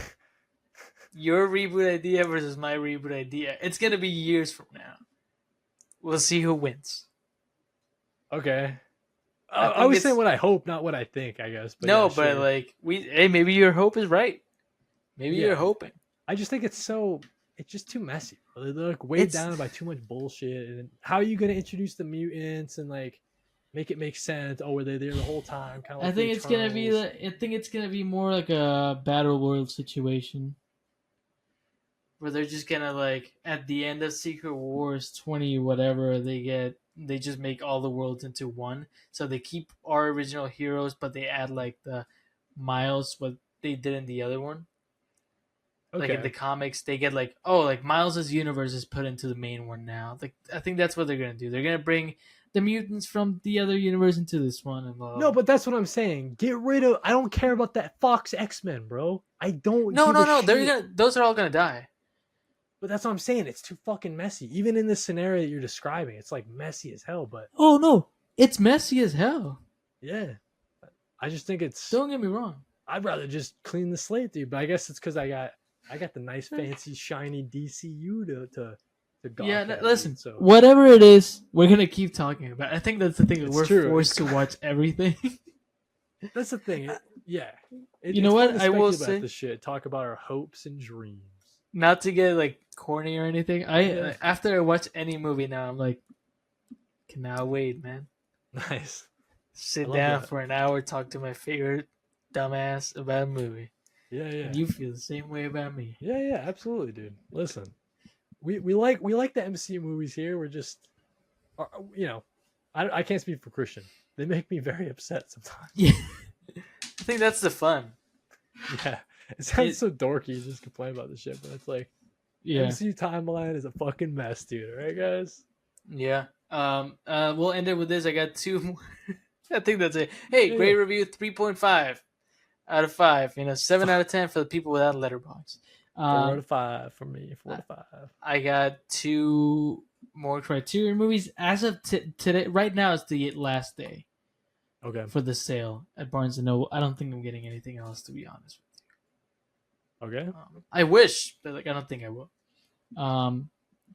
Your reboot idea versus my reboot idea. It's gonna be years from now. We'll see who wins. Okay. I I think was saying it's what I hope, not what I think, I guess. But yeah, no, but sure. like hey, maybe your hope is right. Maybe you're Yeah. hoping. I just think it's just too messy. They're like weighed It's down by too much bullshit. And how are you going to introduce the mutants and like make it make sense? Oh, were they there the whole time? Kind of I like the think it's gonna be Eternals. I think it's gonna be more like a battle world situation where they're just gonna like at the end of Secret Wars 20 whatever they just make all the worlds into one. So they keep our original heroes, but they add like the Miles what they did in the other one. Like in the Okay. comics, they get like like Miles's universe is put into the main one now. Like I think that's what they're gonna do. They're gonna bring the mutants from the other universe into this one and blah, blah, No, blah. but that's what I'm saying. Get rid of. I don't care about that Fox X-Men, bro. I don't No, give a no, no. They're shit. gonna those are all gonna die. But that's what I'm saying. It's too fucking messy. Even in this scenario that you're describing, it's like messy as hell. But Oh no, it's messy as hell. yeah, I just think it's. Don't get me wrong. I'd rather just clean the slate, dude. But I guess it's because I got the nice, fancy, shiny DCU to Yeah, gawk at, dude. listen. So Whatever it is, we're gonna keep talking about. I think that's the thing. it's We're true. It's forced to watch everything. that's the thing. Yeah, You know it's fun what? to I will speculate about say, this shit. Talk about our hopes and dreams. not to get like corny or anything. Yeah, After I watch any movie now, I'm like, cannot wait, man. nice. I Sit love down that. for an hour, talk to my favorite dumbass about a movie, Yeah, yeah, and you feel the same way about me. yeah, yeah. Absolutely, dude. Listen, we like the MCU movies here. We're just, you know, I can't speak for Christian. They make me very upset sometimes. Yeah. I think that's the fun. Yeah, it sounds It so dorky to just complain about this shit, but it's like yeah. MCU timeline is a fucking mess, dude. All right, guys. Yeah. We'll end it with this. I got two more. I think that's it. Hey, Yeah, yeah. great review, 3.5 out of 5. 7 out of 10 for the people without letterbox. 4 out of 5 for me. Four I, to five. I got two more Criterion movies as of today. Right now, it's the last day Okay. for the sale at Barnes and Noble. I don't think I'm getting anything else, to be honest. Okay. I wish, but like I don't think I will.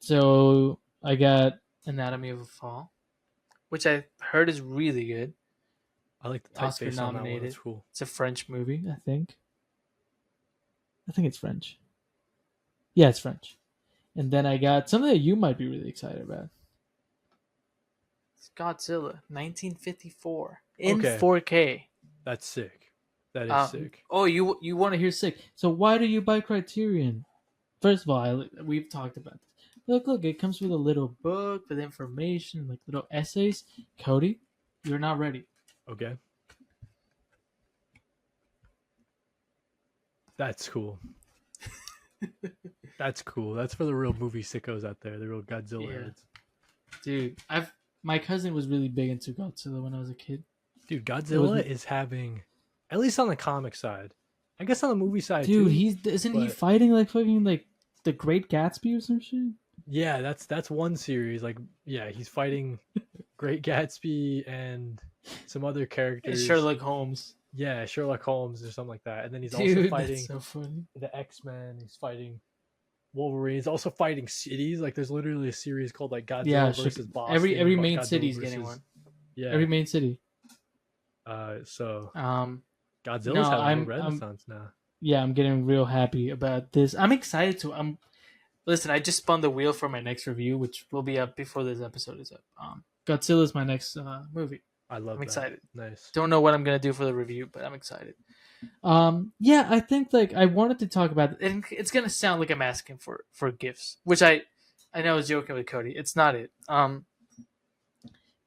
So I got Anatomy of a Fall, which I heard is really good. I like the Oscar typeface on that one. nominated. That's cool. It's a French movie, I think. I think it's French. Yeah, it's French. And then I got something that you might be really excited about. It's Godzilla, 1954 in Okay. 4K. That's sick. That is sick. Oh, you want to hear sick? So why do you buy Criterion? First of all, we've talked about this. Look! It comes with a little book with information, like little essays. Cody, you're not ready. Okay. That's cool. That's cool. That's for the real movie sickos out there, the real Godzilla heads. Dude, my cousin was really big into Godzilla when I was a kid. Dude, Godzilla is having, at least on the comic side, I guess on the movie side dude, too. Isn't he fighting like fucking like the Great Gatsby or some shit? Yeah, that's one series. Like, yeah, he's fighting Great Gatsby and some other characters. Sherlock Holmes. Yeah, Sherlock Holmes or something like that. And then he's also fighting so funny. the X-Men. He's fighting Wolverine. He's also fighting cities. Like, there's literally a series called like Godzilla versus Boston. Every main Godzilla city's versus, getting one. Yeah, every main city. So Godzilla's no, having a renaissance now. Yeah, I'm getting real happy about this. I'm excited to. Listen. I just spun the wheel for my next review, which will be up before this episode is up. Godzilla is my next movie. I'm excited. Nice. Don't know what I'm gonna do for the review, but I'm excited. Yeah, I think like I wanted to talk about it, and it's gonna sound like I'm asking for gifts, which I know I was joking with Cody. It's not it.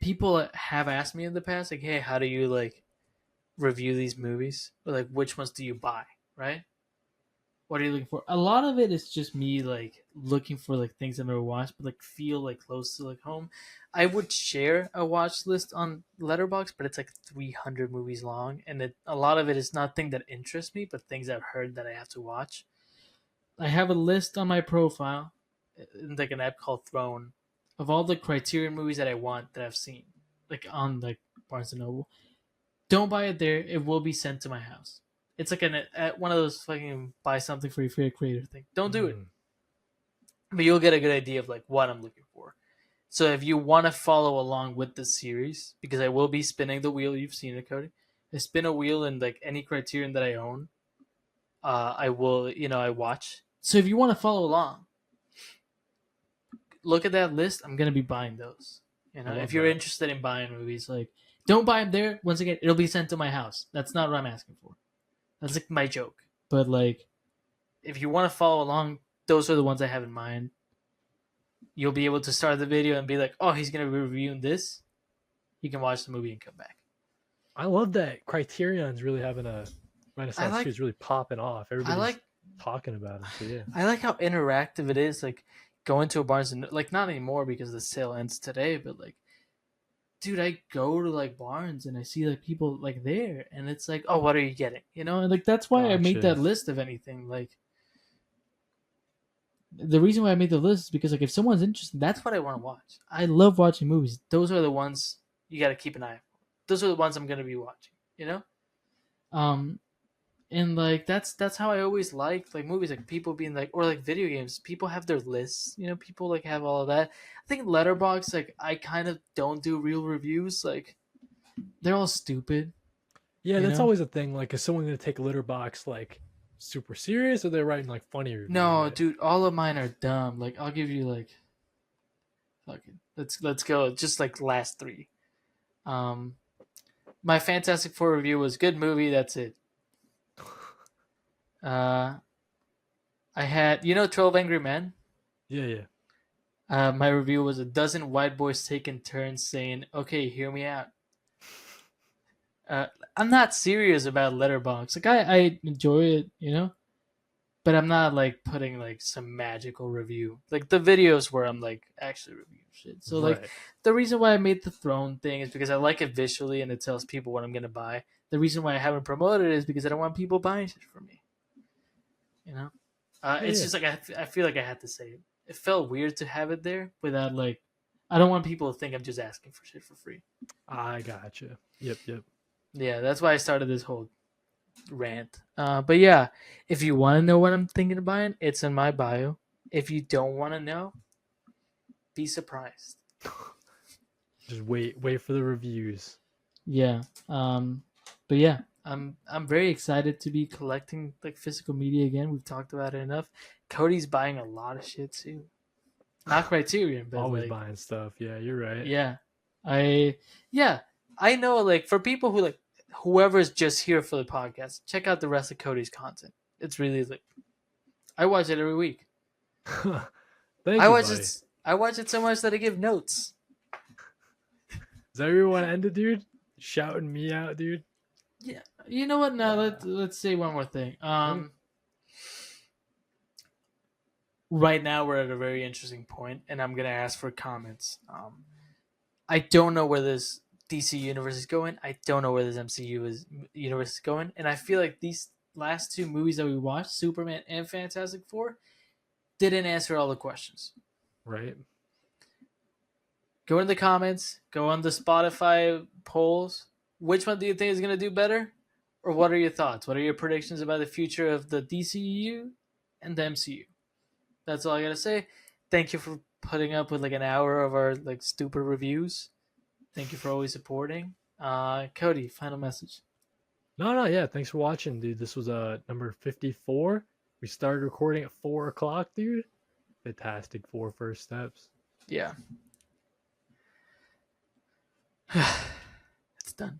People have asked me in the past, like, hey, how do you like review these movies? Or like, which ones do you buy? Right? What are you looking for? A lot of it is just me like looking for like things I've never watched, but like feel like close to like home. I would share a watch list on Letterboxd, but it's like 300 movies long, and a lot of it is nothing that interests me, but things I've heard that I have to watch. I have a list on my profile, in like an app called Throne, of all the Criterion movies that I want that I've seen, like on like Barnes and Noble. Don't buy it there; it will be sent to my house. It's like one of those fucking buy something for your favorite creator thing. Don't do it. But you'll get a good idea of like what I'm looking for. So if you want to follow along with the series, because I will be spinning the wheel, you've seen it, Cody. I spin a wheel in like any Criterion that I own. I will, I watch. So if you want to follow along, look at that list. I'm gonna be buying those. If you're interested in buying movies, like don't buy them there. Once again, it'll be sent to my house. That's not what I'm asking for. That's like my joke. But like, if you want to follow along, those are the ones I have in mind. You'll be able to start the video and be like, oh, he's going to be reviewing this. You can watch the movie and come back. I love that Criterion's really having a renaissance. It's really popping off. Everybody's talking about it. So yeah. I like how interactive it is. Like going to a Barnes and like not anymore because the sale ends today, but like, dude, I go to like Barnes and I see like people like there, and it's like, oh, what are you getting? And like that's why I made that list of anything. Like the reason why I made the list is because like if someone's interested, that's what I want to watch. I love watching movies. Those are the ones you got to keep an eye on. Those are the ones I'm gonna be watching. And like that's how I always liked like movies, like people being like, or like video games, people have their lists, people like have all of that. I think Letterboxd, like I kind of don't do real reviews, like they're all stupid. Yeah, that's always a thing. Like, is someone gonna take Letterboxd like super serious, or they're writing like funny reviews? No, right? Dude, all of mine are dumb. Like I'll give you like fucking let's go just like last three. My Fantastic Four review was good movie, that's it. I had 12 Angry Men. Yeah. My review was a dozen white boys taking turns saying, "Okay, hear me out." Uh, I'm not serious about Letterboxd. Like I enjoy it, but I'm not like putting like some magical review. Like the videos where I'm like actually reviewing shit. So like Right. the reason why I made the throne thing is because I like it visually and it tells people what I'm gonna buy. The reason why I haven't promoted it is because I don't want people buying shit from me. You know, it's Yeah. just like I feel like I had to say it. It felt weird to have it there without like I don't want people to think I'm just asking for shit for free. I gotcha. Yep. Yep. Yeah, that's why I started this whole rant. But yeah, if you want to know what I'm thinking of buying, it's in my bio. If you don't want to know, be surprised. Just wait for the reviews. Yeah. But yeah, I'm very excited to be collecting like physical media again. We've talked about it enough. Cody's buying a lot of shit too. Not Criterion, but Always like buying stuff. Yeah, you're right. yeah, I yeah I know like for people who like whoever's just here for the podcast, check out the rest of Cody's content. It's really like I watch it every week. Thank I you, watch buddy. it. I watch it so much that I give notes. Does everyone end it, dude? Shouting me out, dude. Yeah, you know what? Now let's say one more thing. Yeah. Right now we're at a very interesting point, and I'm gonna ask for comments. I don't know where this DC universe is going. I don't know where this universe is going, and I feel like these last two movies that we watched, Superman and Fantastic Four, didn't answer all the questions. Right. Go in the comments. Go on the Spotify polls. Which one do you think is gonna do better? Or what are your thoughts? What are your predictions about the future of the DCU and the MCU? That's all I gotta say. Thank you for putting up with like an hour of our like stupid reviews. Thank you for always supporting. Cody, final message. No, yeah. Thanks for watching, dude. This was number 54. We started recording at 4 o'clock, dude. Fantastic 4 first steps. Yeah. It's done.